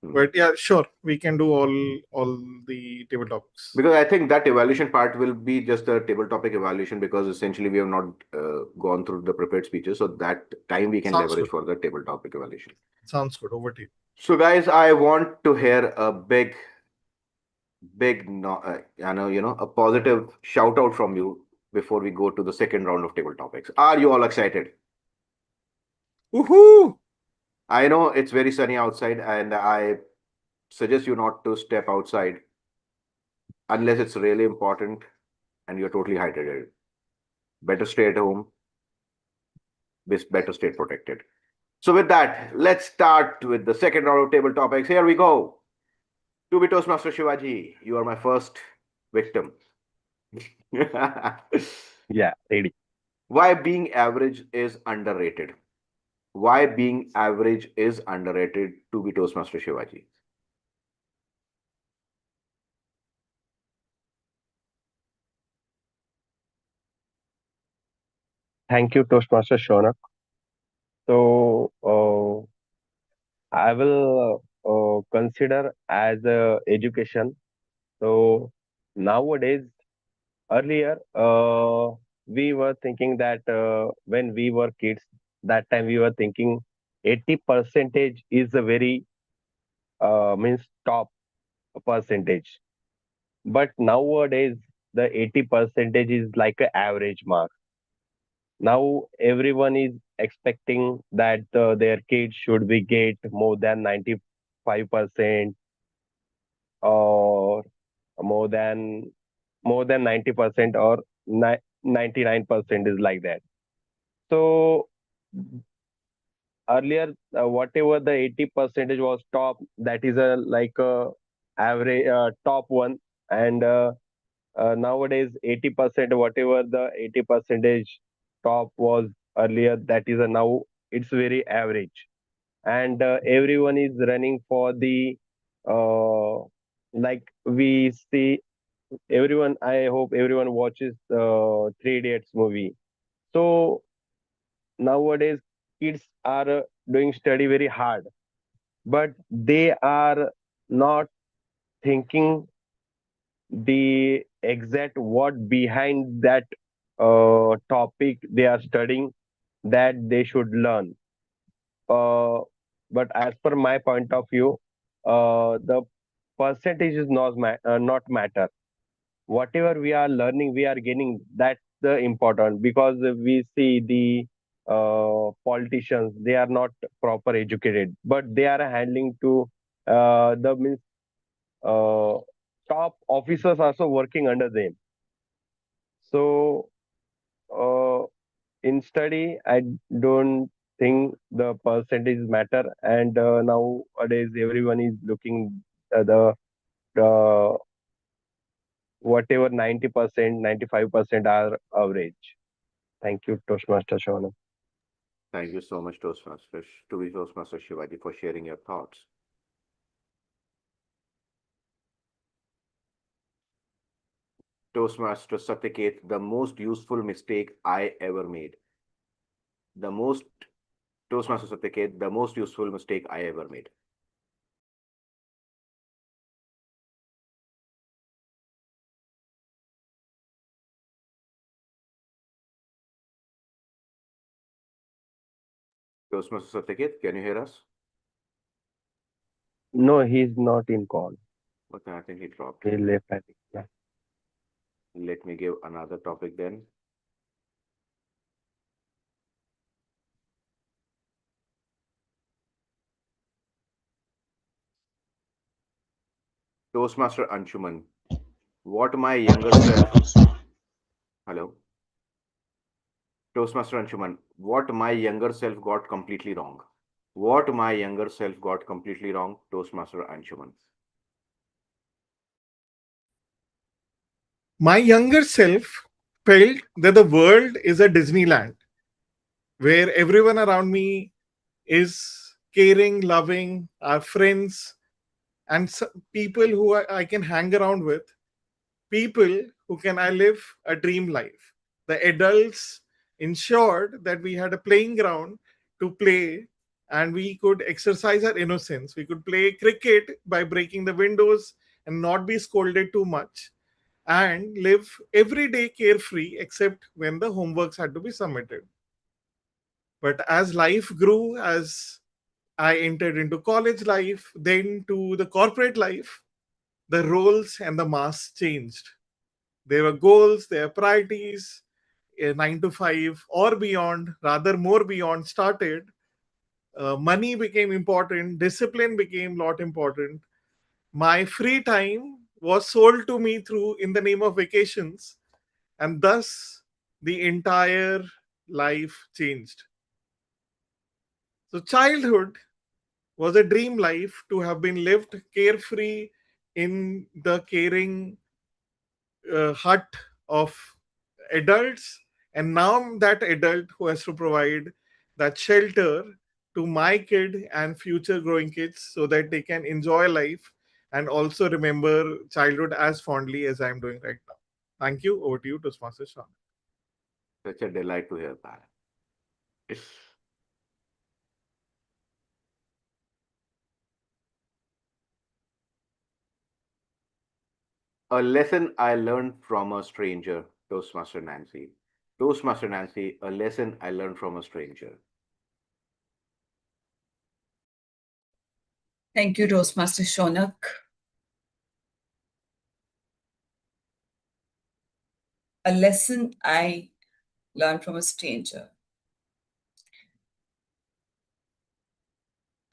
But yeah, sure, we can do all the table topics. Because I think that evaluation part will be just a table topic evaluation because essentially we have not gone through the prepared speeches. So that time we can Sounds leverage good. for the table topic evaluation. Sounds good. Over to you. So guys, I want to hear a big, a positive shout out from you before we go to the second round of table topics. Are you all excited? Woohoo! I know it's very sunny outside, and I suggest you not to step outside unless it's really important and you're totally hydrated. Better stay at home, better stay protected. So with that, let's start with the second round of table topics. Here we go. To be Toastmaster Shivaji, you are my first victim. Yeah, ready. Why being average is underrated? Why being average is underrated to be Toastmaster Shivaji? Thank you, Toastmaster Shonak. So I will consider as education. So nowadays, earlier, we were thinking that when we were kids, that time we were thinking 80 percentage is a very means top percentage. But nowadays, the 80 percentage is like an average mark. Now everyone is expecting that their kids should be get more than 95% or more than 90% or 99% is like that. So earlier, whatever the 80 percentage was top, that is a like a average top one, and nowadays 80% whatever the 80 percentage top was earlier, that is a now it's very average, and everyone is running for the uh, like we see everyone. I hope everyone watches Three Idiots movie. So nowadays kids are doing study very hard, but they are not thinking the exact what behind that topic they are studying that they should learn. Uh, but as per my point of view, the percentage is not matter. Whatever we are learning, we are gaining. That's the important because we see the politicians, they are not proper educated, but they are handling to the means uh, top officers also working under them. So uh, in study, I don't think the percentage matter, and nowadays everyone is looking the uh, whatever 90%, 95% are average. Thank you, Toastmaster Shona. Thank you so much, Toastmaster, to be Toastmaster Shivaji, for sharing your thoughts. Toastmaster Satyaket, the most useful mistake I ever made. The most Toastmaster Satyaket, the most useful mistake I ever made. Toastmaster Satyaket, can you hear us? No, he's not in call. Okay, I think he dropped. He left, I think. Yeah. Let me give another topic then. Toastmaster Anshuman, what my younger self. Hello. Toastmaster Anshuman, what my younger self got completely wrong. What my younger self got completely wrong, Toastmaster Anshuman. My younger self felt that the world is a Disneyland where everyone around me is caring, loving, our friends, and people who I can hang around with, people who can I live a dream life. The adults ensured that we had a playing ground to play and we could exercise our innocence. We could play cricket by breaking the windows and not be scolded too much and live every day carefree except when the homeworks had to be submitted. But as life grew, as I entered into college life, then to the corporate life, the roles and the masks changed. There were goals, there were priorities, 9 to 5 or beyond, rather more beyond started. Money became important, discipline became lot important. My free time was sold to me through in the name of vacations, and thus the entire life changed. So childhood was a dream life to have been lived carefree in the caring hut of adults, and now I'm that adult who has to provide that shelter to my kid and future growing kids so that they can enjoy life and also remember childhood as fondly as I'm doing right now. Thank you. Over to you, Toastmaster Sean. Such a delight to hear that. A lesson I learned from a stranger, Toastmaster Nancy. Toastmaster Nancy, a lesson I learned from a stranger. Thank you, Toastmaster Shonak. A lesson I learned from a stranger.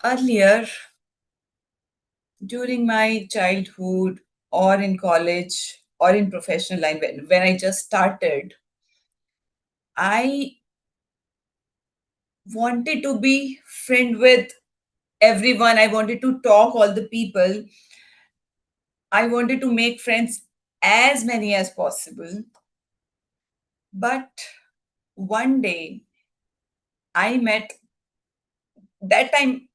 Earlier, during my childhood or in college or in professional line, when I just started, I wanted to be friend with everyone. I wanted to talk all the people. I wanted to make friends as many as possible. But one day I met, that time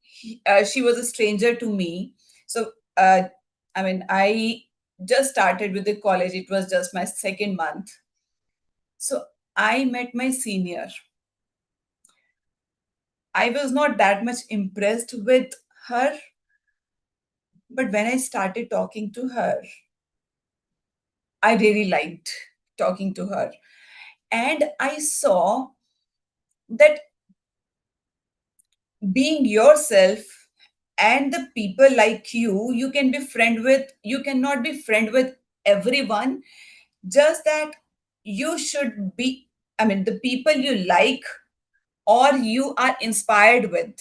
she was a stranger to me. So, I just started with the college. It was just my second month. So I met my senior. I was not that much impressed with her, but when I started talking to her, I really liked talking to her. And I saw that being yourself and the people like you can be friend with, you cannot be friend with everyone. Just that you should be, the people you like, or you are inspired with,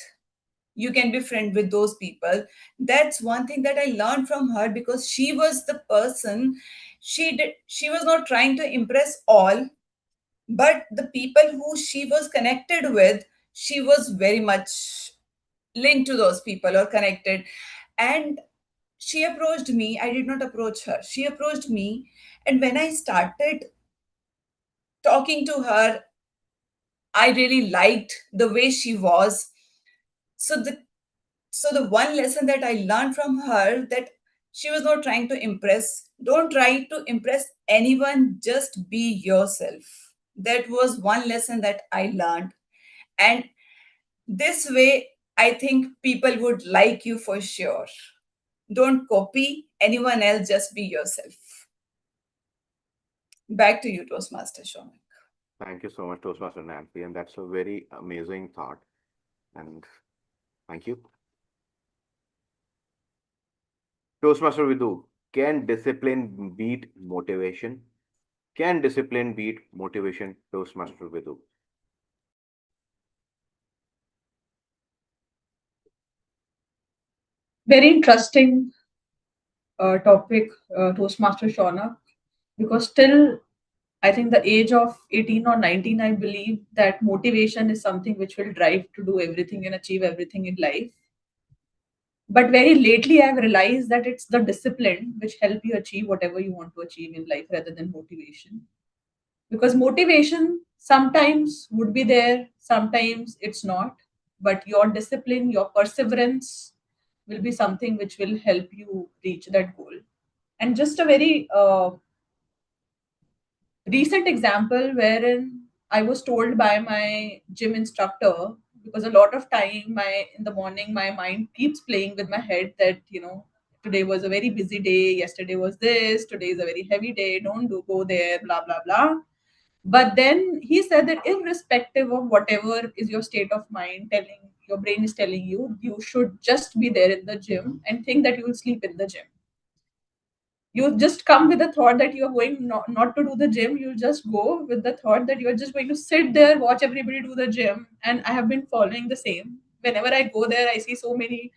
you can be friend with those people. That's one thing that I learned from her, because she was the person, she was not trying to impress all, but the people who she was connected with, she was very much linked to those people or connected. And she approached me, I did not approach her, she approached me. And when I started talking to her, I really liked the way she was. So the so the one lesson that I learned from her, that she was not trying to impress. Don't try to impress anyone, just be yourself. That was one lesson that I learned. And this way, I think people would like you for sure. Don't copy anyone else, just be yourself. Back to you, Toastmaster Shonik. Thank you so much, Toastmaster Nancy, and that's a very amazing thought. And thank you. Toastmaster Vidhu, can discipline beat motivation? Can discipline beat motivation, Toastmaster Vidhu? Very interesting topic, Toastmaster Shauna, because till I think the age of 18 or 19, I believe that motivation is something which will drive to do everything and achieve everything in life. But very lately, I've realized that it's the discipline which help you achieve whatever you want to achieve in life rather than motivation. Because motivation sometimes would be there, sometimes it's not. But your discipline, your perseverance will be something which will help you reach that goal. And just a very recent example wherein I was told by my gym instructor, because a lot of time my in the morning my mind keeps playing with my head that today was a very busy day, yesterday was this, today is a very heavy day, don't do go there, blah blah blah. But then he said that irrespective of whatever is your state of mind telling, your brain is telling you, you should just be there in the gym and think that you will sleep in the gym. You just come with the thought that you are going not to do the gym. You just go with the thought that you are just going to sit there, watch everybody do the gym. And I have been following the same. Whenever I go there, I see so many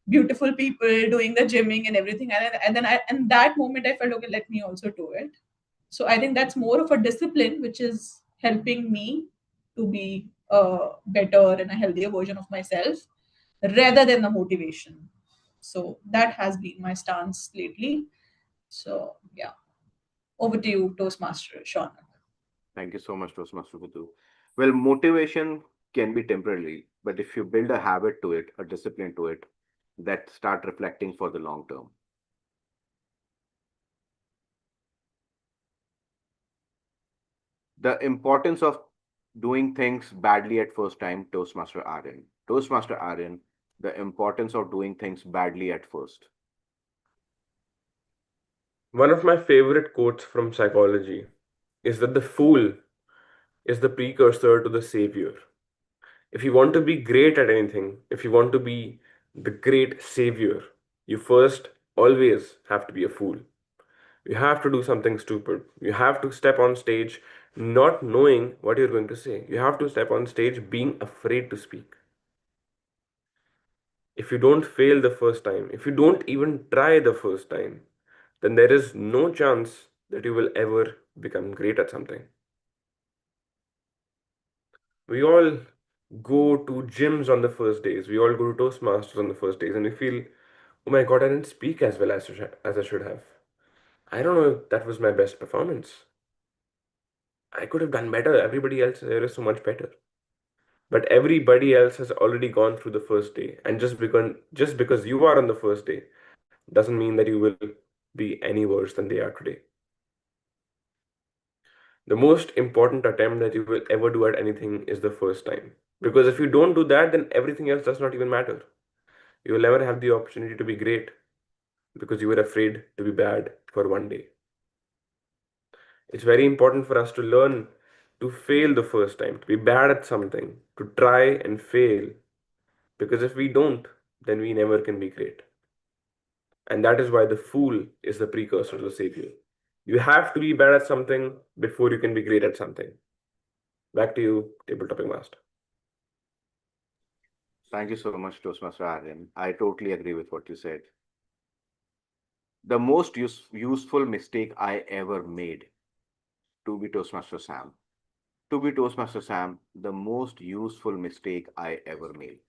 beautiful people doing the gymming and everything. And then in that moment, I felt, okay, let me also do it. So I think that's more of a discipline, which is helping me to be a better and a healthier version of myself rather than the motivation. So that has been my stance lately. So yeah, over to you, Toastmaster Sean. Thank you so much, Toastmaster Vidhu. Well, motivation can be temporary, but if you build a habit to it, a discipline to it, that start reflecting for the long term. The importance of doing things badly at first time, Toastmaster Aryan. Toastmaster Aryan, the importance of doing things badly at first. One of my favorite quotes from psychology is that the fool is the precursor to the savior. If you want to be great at anything, if you want to be the great savior, you first always have to be a fool. You have to do something stupid. You have to step on stage not knowing what you're going to say. You have to step on stage being afraid to speak. If you don't fail the first time, if you don't even try the first time, then there is no chance that you will ever become great at something. We all go to gyms on the first days. We all go to Toastmasters on the first days, and we feel, oh my God, I didn't speak as well as I should have. I don't know if that was my best performance. I could have done better. Everybody else there is so much better. But everybody else has already gone through the first day. And just because you are on the first day doesn't mean that you will be any worse than they are today. The most important attempt that you will ever do at anything is the first time. Because if you don't do that, then everything else does not even matter. You will never have the opportunity to be great because you were afraid to be bad for one day. It's very important for us to learn to fail the first time, to be bad at something, to try and fail. Because if we don't, then we never can be great. And that is why the fool is the precursor to the savior. You have to be bad at something before you can be great at something. Back to you, Table Topping Master. Thank you so much, Toastmaster Aryan. I totally agree with what you said. The most useful mistake I ever made, to be Toastmaster Sam. To be Toastmaster Sam, the most useful mistake I ever made.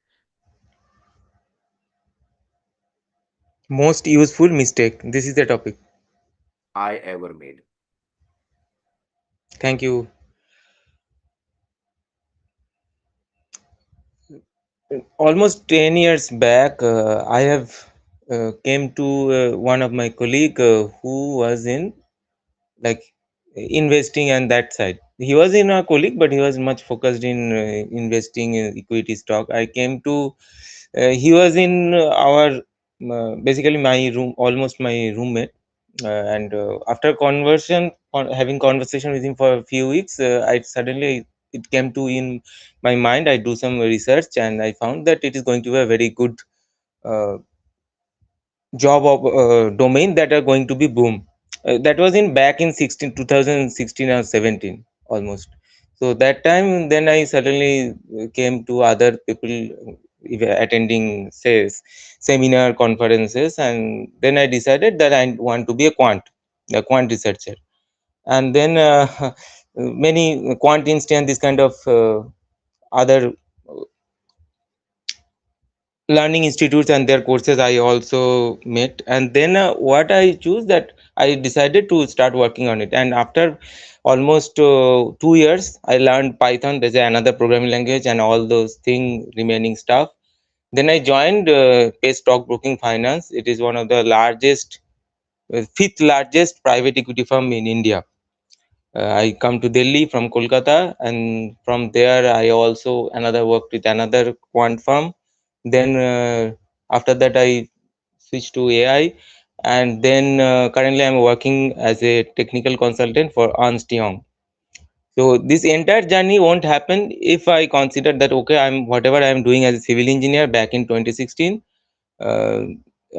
Most useful mistake. This is the topic. I ever made. Thank you. Almost 10 years back, I have came to one of my colleague who was in like investing and that side. He was in a colleague, but he was much focused in investing in equity stock. I came to he was in our basically my room, almost my roommate. And after having conversation with him for a few weeks, I suddenly it came to in my mind. I do some research and I found that it is going to be a very good uh, job of domain that are going to be boom. That was in back in 2016 or 17 almost. So that time then I suddenly came to other people attending says seminar conferences, and then I decided that I want to be a quant researcher. And then many quant instant this kind of other learning institutes and their courses I also met. And then what I choose that I decided to start working on it. And after almost 2 years I learned Python. There's another programming language and all those thing remaining stuff. Then I joined Pay Stockbroking Finance. It is one of the largest fifth largest private equity firm in India. I come to Delhi from Kolkata, and from there I also another worked with another quant firm. Then after that I switched to AI, and then currently I'm working as a technical consultant for Ernst Young. So this entire journey won't happen if I consider that okay, I'm whatever I'm doing as a civil engineer back in 2016. Uh,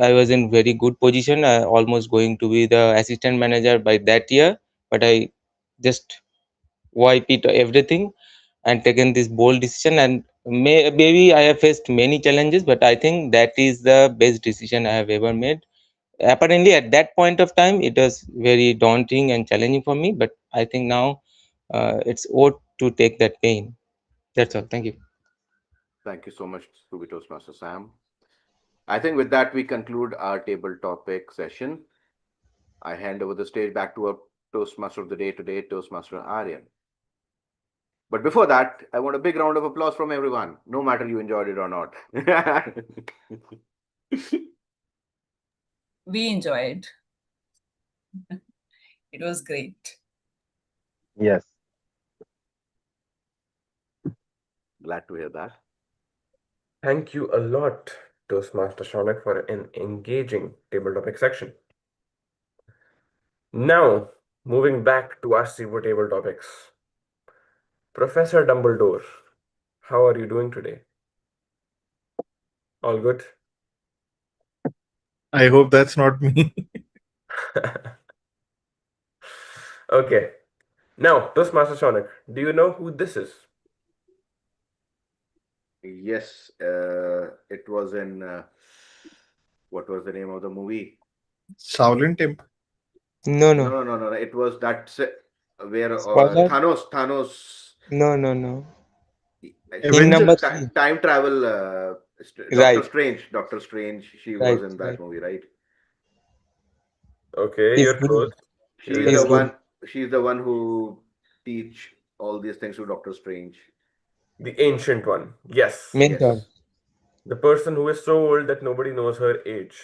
I was in very good position, almost going to be the assistant manager by that year, but I just wipe it everything and taken this bold decision. And maybe I have faced many challenges, but I think that is the best decision I have ever made. Apparently at that point of time it was very daunting and challenging for me, but I think now it's worth to take that pain. That's all. Thank you. Thank you so much, to be Toastmaster Sam. I think with that, we conclude our table topic session. I hand over the stage back to our Toastmaster of the day today, Toastmaster Aryan. But before that, I want a big round of applause from everyone, no matter you enjoyed it or not. We enjoyed. It was great. Yes. Glad to hear that. Thank you a lot, Toastmaster Shonak, for an engaging table topic section. Now, moving back to our CBO table topics. Professor Dumbledore, how are you doing today? All good? I hope that's not me. Okay. Now, Toastmaster Shonak, do you know who this is? Yes, it was in what was the name of the movie? Shaolin Temple. No, No, no. no, no, no. It was where Spoiler? Thanos. No, no, no. In She's number Avengers. three. time travel. Doctor Right, Strange. Doctor Strange. She was right, in that right. movie, right? Okay, He's you're good. close. You're She's very He's the close. good. one. She's the one who teach all these things to Doctor Strange. The ancient one. Yes. Mentor. Yes. The person who is so old that nobody knows her age.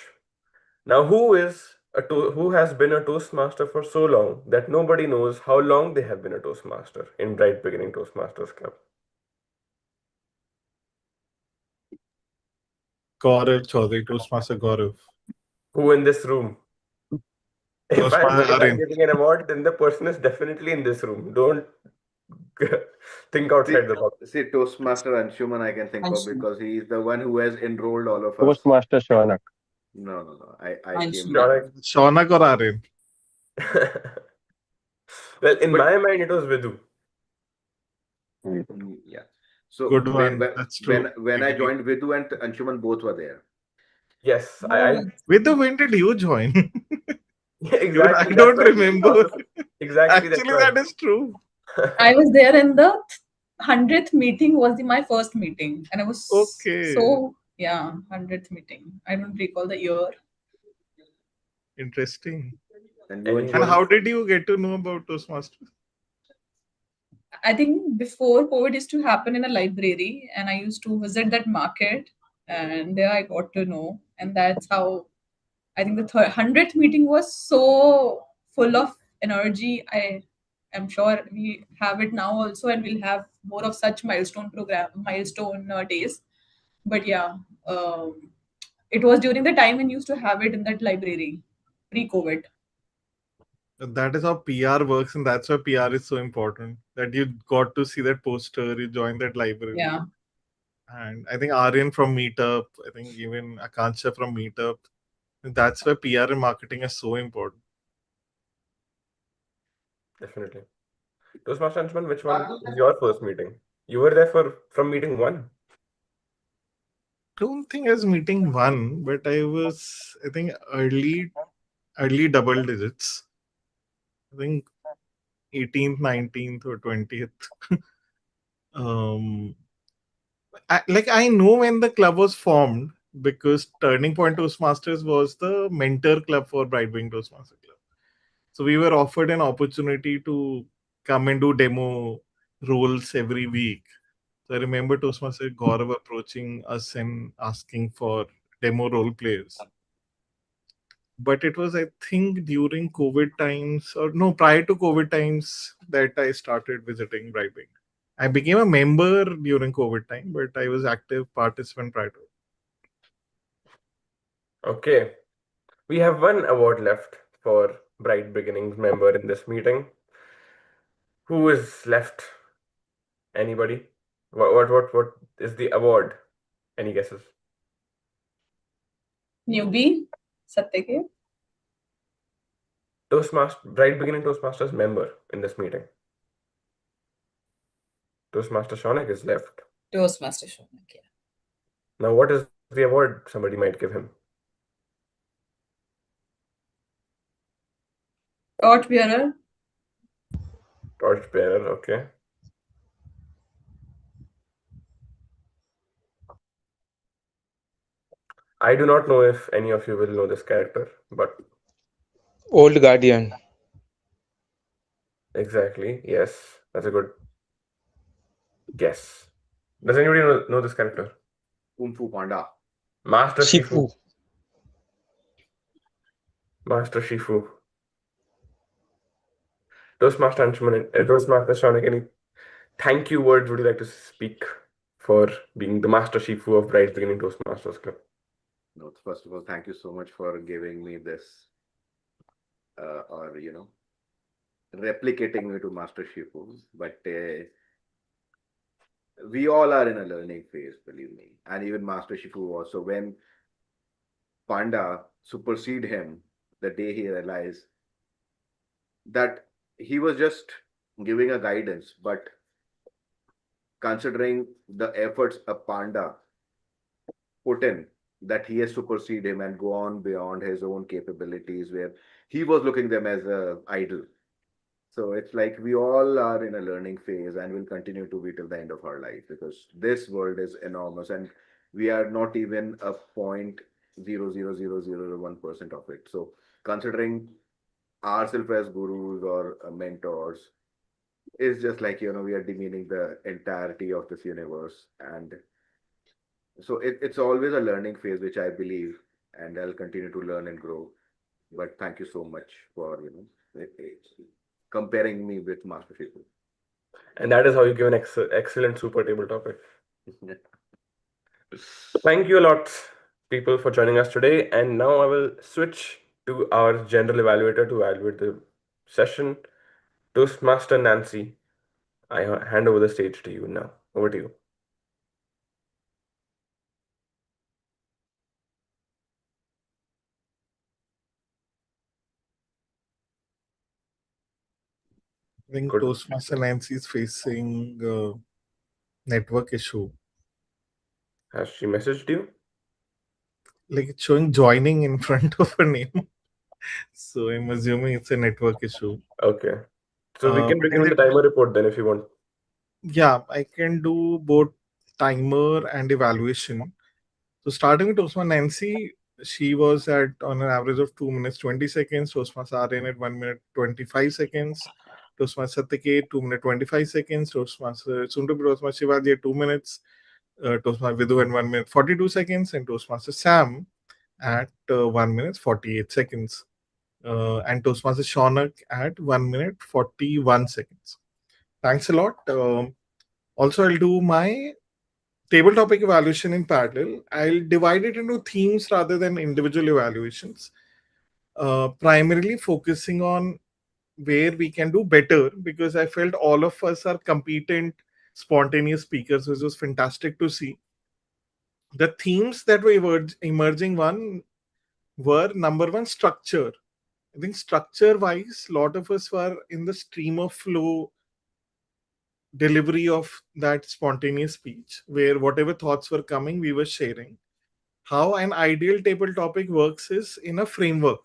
Now, who has been a Toastmaster for so long that nobody knows how long they have been a Toastmaster in Bright Beginning Toastmasters Club? Gaurav Chaudhary, Toastmaster Gaurav. Who in this room? Toastmaster If I'm Aryan. giving an award, then the person is definitely in this room. Don't think See, outside the box. Toastmaster Anshuman I can think of Anshu. because he is the one who has enrolled all of us. Toastmaster Shonak. No, no, no. I came Anshu. later. Shaunak or Aryan? Well, in But my mind, it was Vidu. yeah. So Good one. That's true. when I Agree. joined, Vidhu and Anshuman both were there. Yes, Oh, Vidhu, when did you join? Even I exactly. That's don't why we remember. also exactly that's Actually, why. that is true. I was there in the 100th meeting was my first meeting, and I was Okay, so, yeah, 100th meeting. I don't recall the year. interesting. And you, And Anybody? Anshuman? how did you get to know about Toastmasters? I think before COVID used to happen in a library, and I used to visit that market, and there I got to know, and that's how I think the 100th meeting was so full of energy. I am sure we have it now also, and we'll have more of such milestone days. But yeah, it was during the time when used to have it in that library pre-COVID. That is how PR works, and that's why PR is so important. That you got to see that poster, you joined that library. Yeah. And I think Aryan from Meetup, I think even Akansha from Meetup. That's why PR and marketing is so important. Definitely. Toastmaster Anshuman, which one is your first meeting? You were there for from meeting one. Don't think I was meeting one, but I think early double digits. I think 18th, 19th, or 20th. um, I know when the club was formed because Turning Point Toastmasters was the mentor club for Brightwing Toastmaster Club. So we were offered an opportunity to come and do demo roles every week. So I remember Toastmaster Gaurav approaching us and asking for demo role players. But it was, I think, during COVID times, or no, prior to COVID times, that I started visiting Brightwing. I became a member during COVID time, but I was active participant prior to. Okay. We have one award left for Bright Beginnings member in this meeting. Who is left? Anybody? What is the award? Any guesses? Newbie, Satyake. Toastmaster Bright Beginning Toastmasters member in this meeting. Toastmaster Shonik is left. Toastmaster Shonak. Yeah. Now, what is the award somebody might give him? Torchbearer. Torchbearer, okay. I do not know if any of you will know this character, but Old Guardian. exactly, yes, that's a good guess. Does anybody know this character? Kung Fu Panda. Master Shifu. Shifu. Master Shifu. Toastmaster Shonik, any thank you words would you like to speak for being the Master Shifu of Bright Beginning Toastmasters Club? No, first of all, thank you so much for giving me this, or replicating me to Master Shifu. But we all are in a learning phase, believe me. And even Master Shifu was. So when Panda superseded him, the day he realized that he was just giving a guidance, but considering the efforts a Panda put in, that he has superseded him and go on beyond his own capabilities, where he was looking them as a idol. So it's like we all are in a learning phase and will continue to be till the end of our life, because this world is enormous and we are not even a 0.00001% of it. So considering ourselves as gurus or mentors is just like, we are demeaning the entirety of this universe. And so it's always a learning phase, which I believe, and I'll continue to learn and grow. But thank you so much for, comparing me with Master Shifu. And that is how you give an excellent super table topic. Thank you a lot, people, for joining us today. And now I will switch to our general evaluator to evaluate the session. Toastmaster Nancy, I hand over the stage to you now. Over to you. I think Good. Toastmaster Nancy is facing Network issue. Has she messaged you? Like it's showing joining in front of her name. So I'm assuming it's a network issue. Okay. So we can But begin with the timer report then if you want. yeah, I can do both timer and evaluation. So starting with Toastmaster Nancy, she was at on an average of 2 minutes 20 seconds. Toastmaster Aryan at 1 minute 25 seconds. Toastmaster Satyake 2 minute 25 seconds. Toastmaster Sundabi Toastmaster Shivaji at 2 minutes. Toastmaster Vidhu at 1 minute 42 seconds. And Toastmaster Sam at 1 minute 48 seconds. And Toastmaster Shaunak at 1 minute 41 seconds. Thanks a lot. Also, I'll do my table topic evaluation in parallel. I'll divide it into themes rather than individual evaluations, primarily focusing on where we can do better because I felt all of us are competent, spontaneous speakers, which was fantastic to see. The themes that were emerging one were number one, structure. I think structure wise, a lot of us were in the stream of flow delivery of that spontaneous speech where whatever thoughts were coming, we were sharing. How an ideal table topic works is in a framework.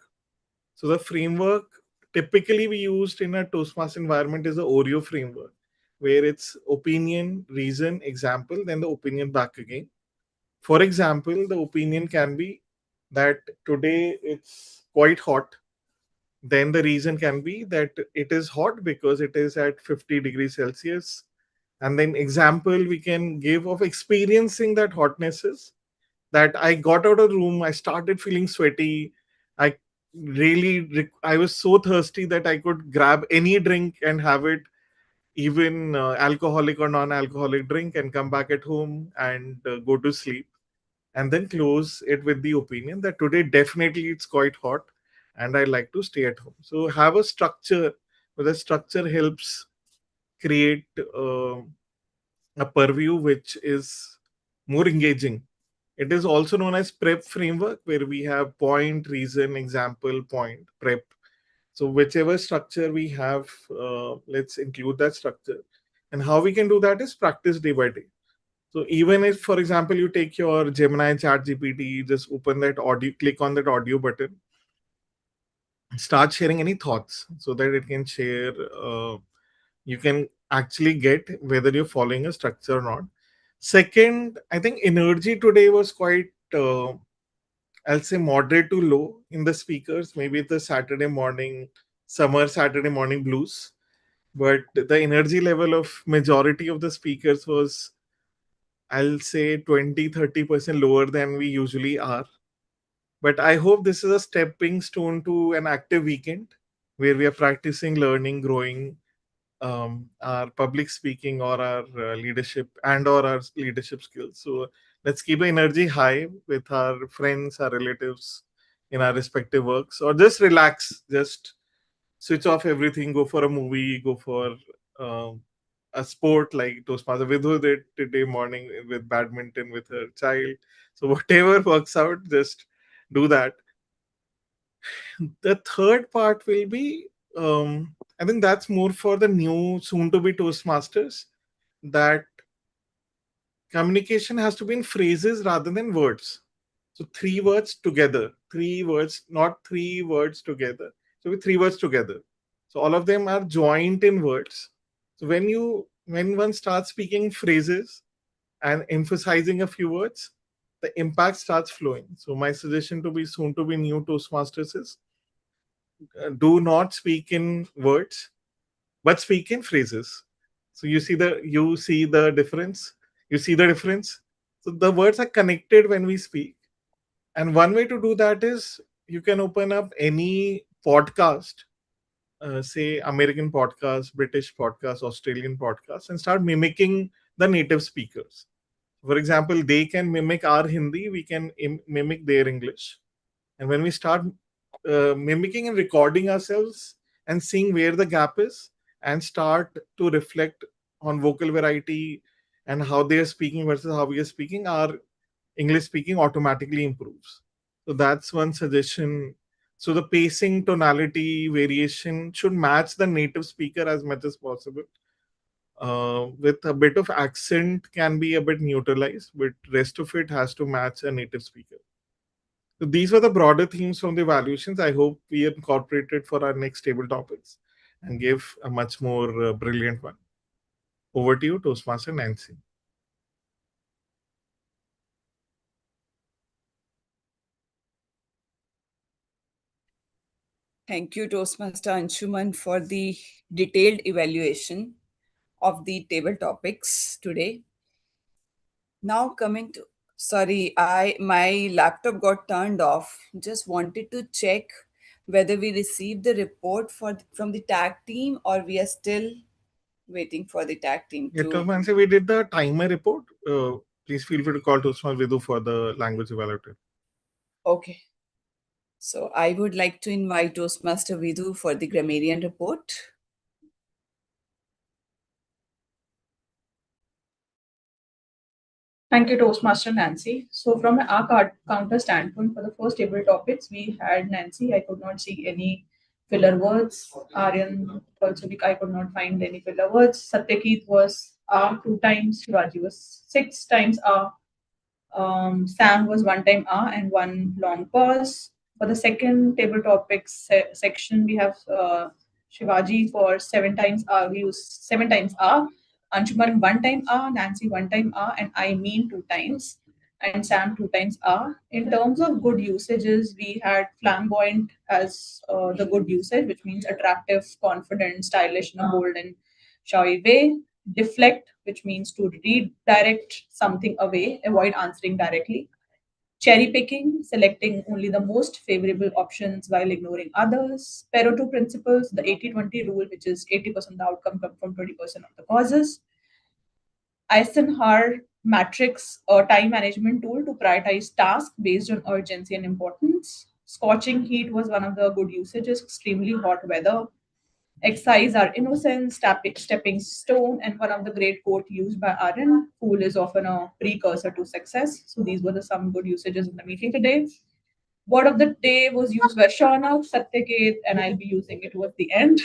So the framework typically we used in a Toastmaster environment is the Oreo framework, where it's opinion, reason, example, then the opinion back again. For example, the opinion can be that today it's quite hot. Then the reason can be that it is hot because it is at 50 degrees Celsius. And then example we can give of experiencing that hotness is that I got out of the room, I started feeling sweaty. I I was so thirsty that I could grab any drink and have it, even alcoholic or non-alcoholic drink, and come back at home and go to sleep. And then close it with the opinion that today definitely it's quite hot and I like to stay at home. So have a structure, but the structure helps create a purview which is more engaging. It is also known as prep framework, where we have point, reason, example, point, prep. So whichever structure we have, let's include that structure. And how we can do that is practice day by day. So even if, for example, you take your Gemini Chat GPT, just open that audio, click on that audio button, start sharing any thoughts so that it can share. You can actually get whether you're following a structure or not. Second, I think energy today was quite, I'll say, moderate to low in the speakers. Maybe it's the Saturday morning, summer Saturday morning blues. But the energy level of majority of the speakers was, I'll say, 20-30% lower than we usually are. But I hope this is a stepping stone to an active weekend where we are practicing, learning, growing, our public speaking or our leadership and or our leadership skills. So let's keep the energy high with our friends, our relatives in our respective works, or just relax, just switch off everything, go for a movie, go for um, a sport like Toastmaster Vidhu did today morning with badminton with her child. So whatever works out, just do that. The third part will be, I think that's more for the new soon to be Toastmasters, that communication has to be in phrases rather than words. So three words together, three words, not three words together. So with three words together. So all of them are joined in words. So when one starts speaking phrases and emphasizing a few words, the impact starts flowing. So my suggestion to be soon to be new Toastmasters is, do not speak in words but speak in phrases. So you see the difference. You see the difference. So the words are connected when we speak, and one way to do that is you can open up any podcast, say American podcast, British podcast, Australian podcast, and start mimicking the native speakers. For example, they can mimic our Hindi, we can mimic their English. And when we start mimicking and recording ourselves and seeing where the gap is, and start to reflect on vocal variety and how they are speaking versus how we are speaking, our English speaking automatically improves. So that's one suggestion. So the pacing, tonality, variation should match the native speaker as much as possible. with a bit of accent can be a bit neutralized, but rest of it has to match a native speaker. So these were the broader themes from the evaluations. I hope we incorporated for our next table topics and gave a much more brilliant one. Over to you, Toastmaster Nancy. Thank you, Toastmaster Anshuman, for the detailed evaluation of the table topics today. Now coming to, sorry, I my laptop got turned off. Just wanted to check whether we received the report from the tag team, or we are still waiting for the tag team Yeah, to. Toastmaster, we did the timer report. Please feel free to call Toastmaster Vidhu for the language evaluator. Okay. So I would like to invite Toastmaster Vidhu for the grammarian report. Thank you, Toastmaster Nancy. So, from an our counter standpoint, for the first table topics, we had Nancy. I could not see any filler words. Aryan also, I could not find any filler words. Satyakit was two times. Shivaji was six times Sam was one time and one long pause. For the second table topics section, we have Shivaji for seven times we use seven times Anshuman one time Nancy one time and I mean two times, and Sam two times In terms of good usages, we had flamboyant as the good usage, which means attractive, confident, stylish in a bold and showy way. Deflect, which means to redirect something away, avoid answering directly. Cherry picking, selecting only the most favorable options while ignoring others. Pareto principles, the 80-20 rule, which is 80% of the outcome come from 20% of the causes. Eisenhower matrix, a time management tool to prioritize tasks based on urgency and importance. Scorching heat was one of the good usages, extremely hot weather. Exercise are innocence, stepping stone, and one of the great quote used by Aaron, fool is often a precursor to success. So these were some good usages in the meeting today. Word of the day was used by Shaunak, Satyakit, and I'll be using it towards the end.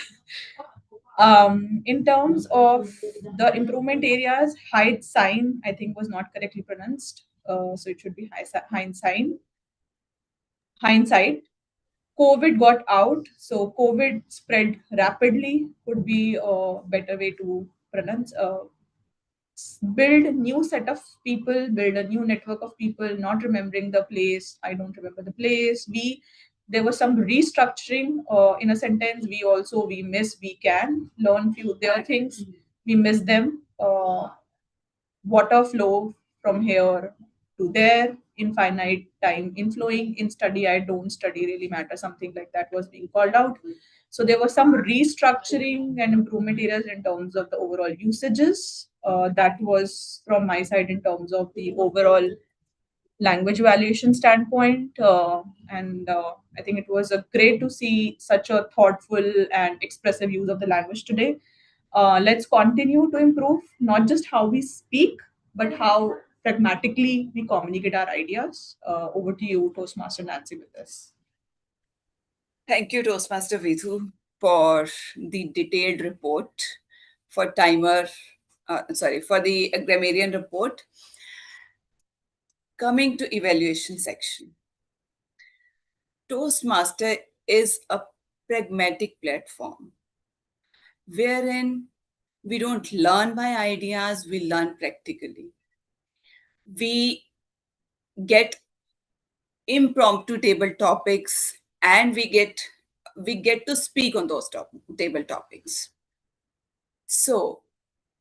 In terms of the improvement areas, hide sign, I think, was not correctly pronounced. So it should be hindsight. COVID got out, so COVID spread rapidly, could be a better way to pronounce. Build new set of people, build a new network of people, not remembering the place. I don't remember the place. There was some restructuring in a sentence. We miss, we can learn few their things. We miss them. Water flow from here to there, infinite time inflowing. In study I don't study really matter, something like that was being called out. So there was some restructuring and improvement areas in terms of the overall usages. That was from my side in terms of the overall language evaluation standpoint. And I think it was great to see such a thoughtful and expressive use of the language today. Let's continue to improve not just how we speak, but how pragmatically we communicate our ideas. Over to you, Toastmaster Nancy, with this. Thank you, Toastmaster Vidhu, for the detailed report for for the grammarian report. Coming to evaluation section. Toastmaster is a pragmatic platform wherein we don't learn by ideas, we learn practically. We get impromptu table topics and we get to speak on those table topics. So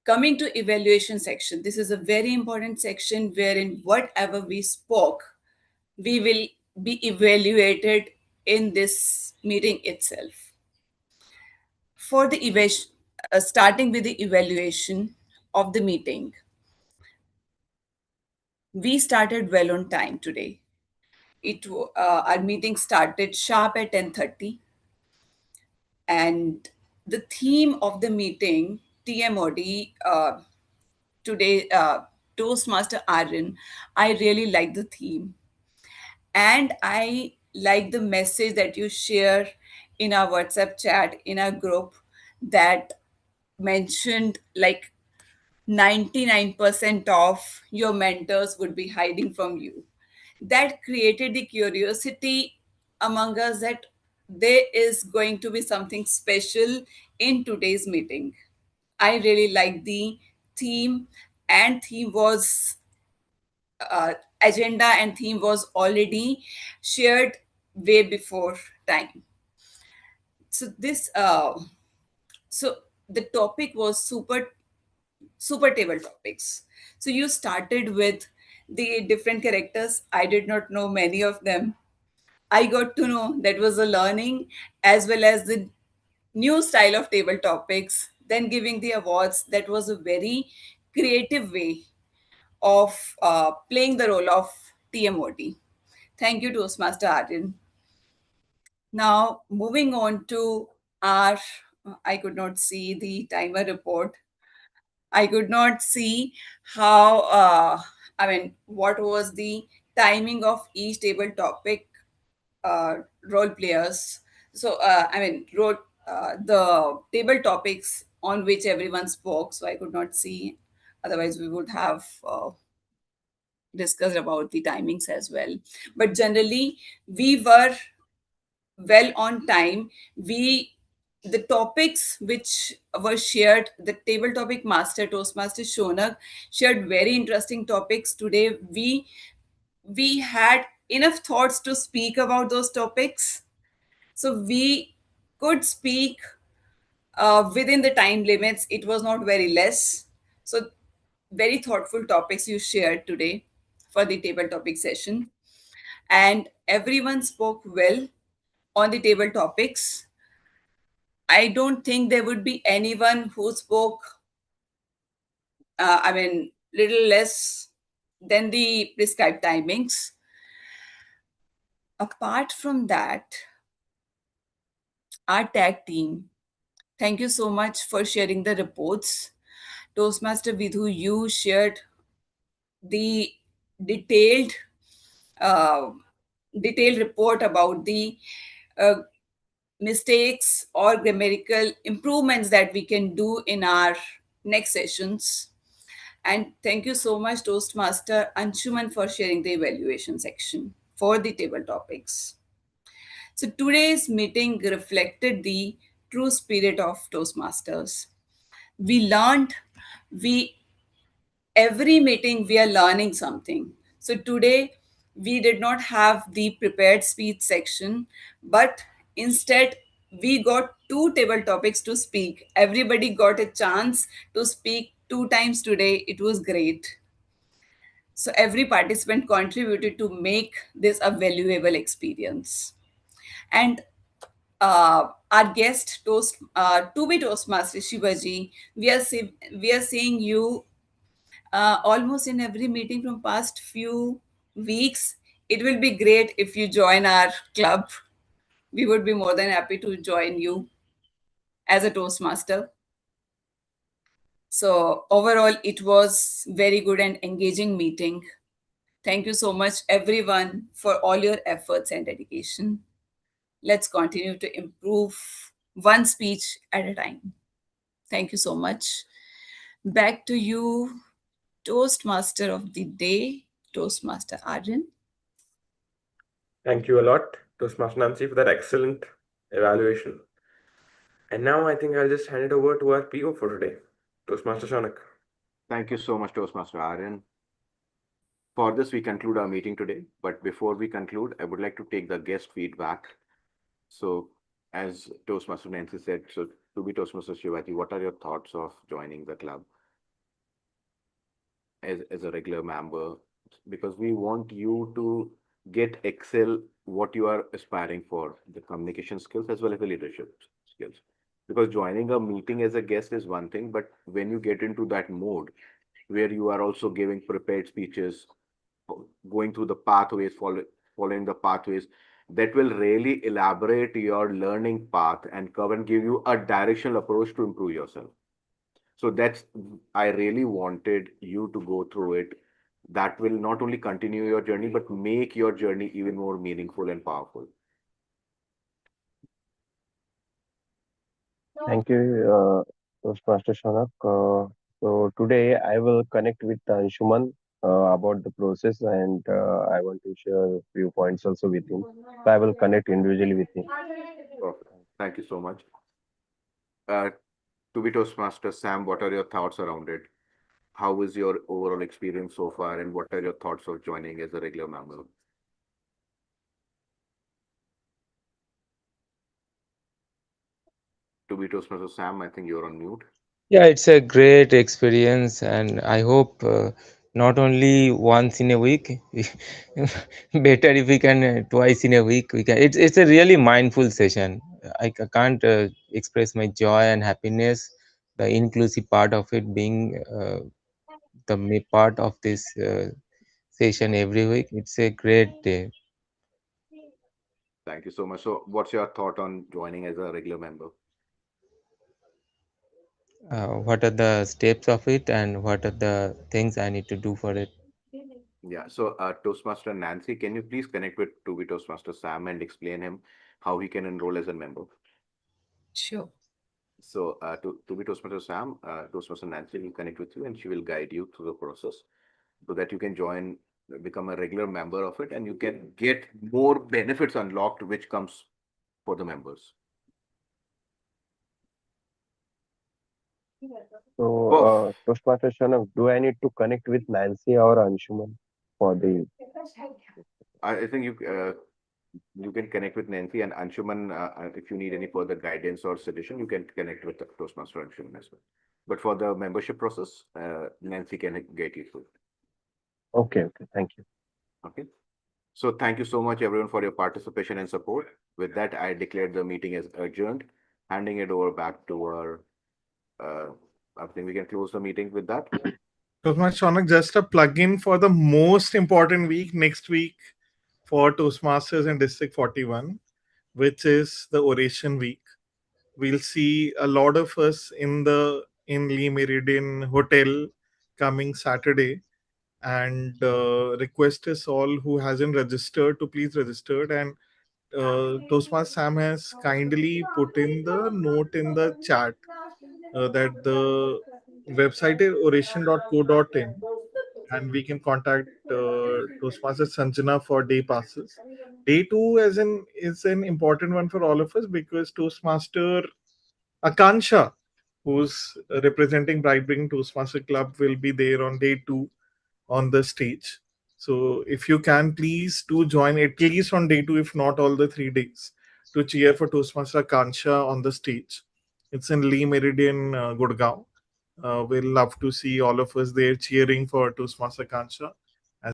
coming to evaluation section, this is a very important section wherein whatever we spoke, we will be evaluated in this meeting itself. For the starting with the evaluation of the meeting, we started well on time today. Our meeting started sharp at 10:30, and the theme of the meeting, TMOD, today, Toastmaster Aryan, I really like the theme. And I like the message that you share in our WhatsApp chat, in our group, that mentioned like 99% of your mentors would be hiding from you. That created the curiosity among us that there is going to be something special in today's meeting. I really like the theme, and theme was agenda and theme was already shared way before time. So this so the topic was super table topics. So you started with the different characters. I did not know many of them. I got to know that was a learning as well as the new style of table topics. Then giving the awards, that was a very creative way of playing the role of TMOD. Thank you, Toastmaster Aryan. Now, moving on to our, I could not see the timer report. I could not see how, what was the timing of each table topic role players. So, the table topics on which everyone spoke. So, I could not see. Otherwise, we would have discussed about the timings as well. But generally, we were well on time. We the topics which were shared, the table topic master Toastmaster Shonak shared very interesting topics today. We had enough thoughts to speak about those topics, so we could speak within the time limits. It was not very less. So very thoughtful topics you shared today for the table topic session, and everyone spoke well on the table topics. I don't think there would be anyone who spoke, little less than the prescribed timings. Apart from that, our tag team, thank you so much for sharing the reports. Toastmaster Vidhu, you shared the detailed uh, detailed report about the uh, mistakes or grammatical improvements that we can do in our next sessions. And thank you so much, Toastmaster Anshuman, for sharing the evaluation section for the table topics. So today's meeting reflected the true spirit of Toastmasters. We learned, we every meeting we are learning something. So today we did not have the prepared speech section, but instead we got two table topics to speak. Everybody got a chance to speak two times today. It was great. So every participant contributed to make this a valuable experience. And our guest to be Toastmaster Shivaji, we are seeing you almost in every meeting from past few weeks. It will be great if you join our club. We would be more than happy to join you as a Toastmaster. So overall, it was very good and engaging meeting. Thank you so much, everyone, for all your efforts and dedication. Let's continue to improve one speech at a time. Thank you so much. Back to you, Toastmaster of the day, Toastmaster Aryan. Thank you a lot, Toastmaster Nancy, for that excellent evaluation. And now I think I'll just hand it over to our PO for today, Toastmaster Shonak. Thank you so much, Toastmaster Aaron. For this, we conclude our meeting today. But before we conclude, I would like to take the guest feedback. So, as Toastmaster Nancy said, so to be Toastmaster Shivaji, what are your thoughts of joining the club as a regular member? Because we want you to get excel what you are aspiring for, the communication skills as well as the leadership skills. Because joining a meeting as a guest is one thing, but when you get into that mode where you are also giving prepared speeches, going through the pathways, following the pathways, that will really elaborate your learning path and cover and give you a directional approach to improve yourself. So that's, I really wanted you to go through it. That will not only continue your journey, but make your journey even more meaningful and powerful. Thank you, Toastmaster Shanak. So today I will connect with Anshuman about the process, and I want to share a few points also with him. So I will connect individually with him. Perfect. Thank you so much. Uh, to be Toastmaster, Sam, what are your thoughts around it? How is your overall experience so far, and what are your thoughts of joining as a regular member? To be Toastmaster, Sam, I think you're on mute. Yeah, it's a great experience, and I hope not only once in a week, better if we can twice in a week. We can. It's a really mindful session. Can't express my joy and happiness. The inclusive part of it being part of this session every week. It's a great day. Thank you so much. So, what's your thought on joining as a regular member? What are the steps of it, and what are the things I need to do for it? Yeah. So, Toastmaster Nancy, can you please connect with to be Toastmaster Sam and explain him how he can enroll as a member? Sure. So, to be Toastmaster Sam, Toastmaster Nancy will connect with you and she will guide you through the process so that you can join, become a regular member of it, and you can get more benefits unlocked, which comes for the members. So Perf. Toastmaster Shonak, do I need to connect with Nancy or Anshuman for the? I think you can connect with Nancy and Anshuman. If you need any further guidance or suggestion, you can connect with Toastmaster Anshuman as well. But for the membership process, Nancy can get you through. Okay, okay, thank you. Okay. So thank you so much, everyone, for your participation and support. With that, I declare the meeting as adjourned, handing it over back to our. Uh, I think we can close the meeting with that. Toastmaster Shonak, just a plug-in for the most important week next week for Toastmasters in District 41, which is the Oration Week. We'll see a lot of us in Lee Meridian Hotel coming Saturday, and request us all who hasn't registered to please register. And Toastmaster Sam has kindly put in the note in the chat that the website is oration.co.in, and we can contact Toastmaster Sanjana for day passes. Day two is an important one for all of us because Toastmaster Akansha, who's representing Brightbring Toastmaster Club, will be there on day two on the stage. So if you can, please do join at least on day two, if not all the 3 days, to cheer for Toastmaster Akansha on the stage. It's in Lee Meridian, Gurgaon. We'll love to see all of us there cheering for Toastmaster Akansha.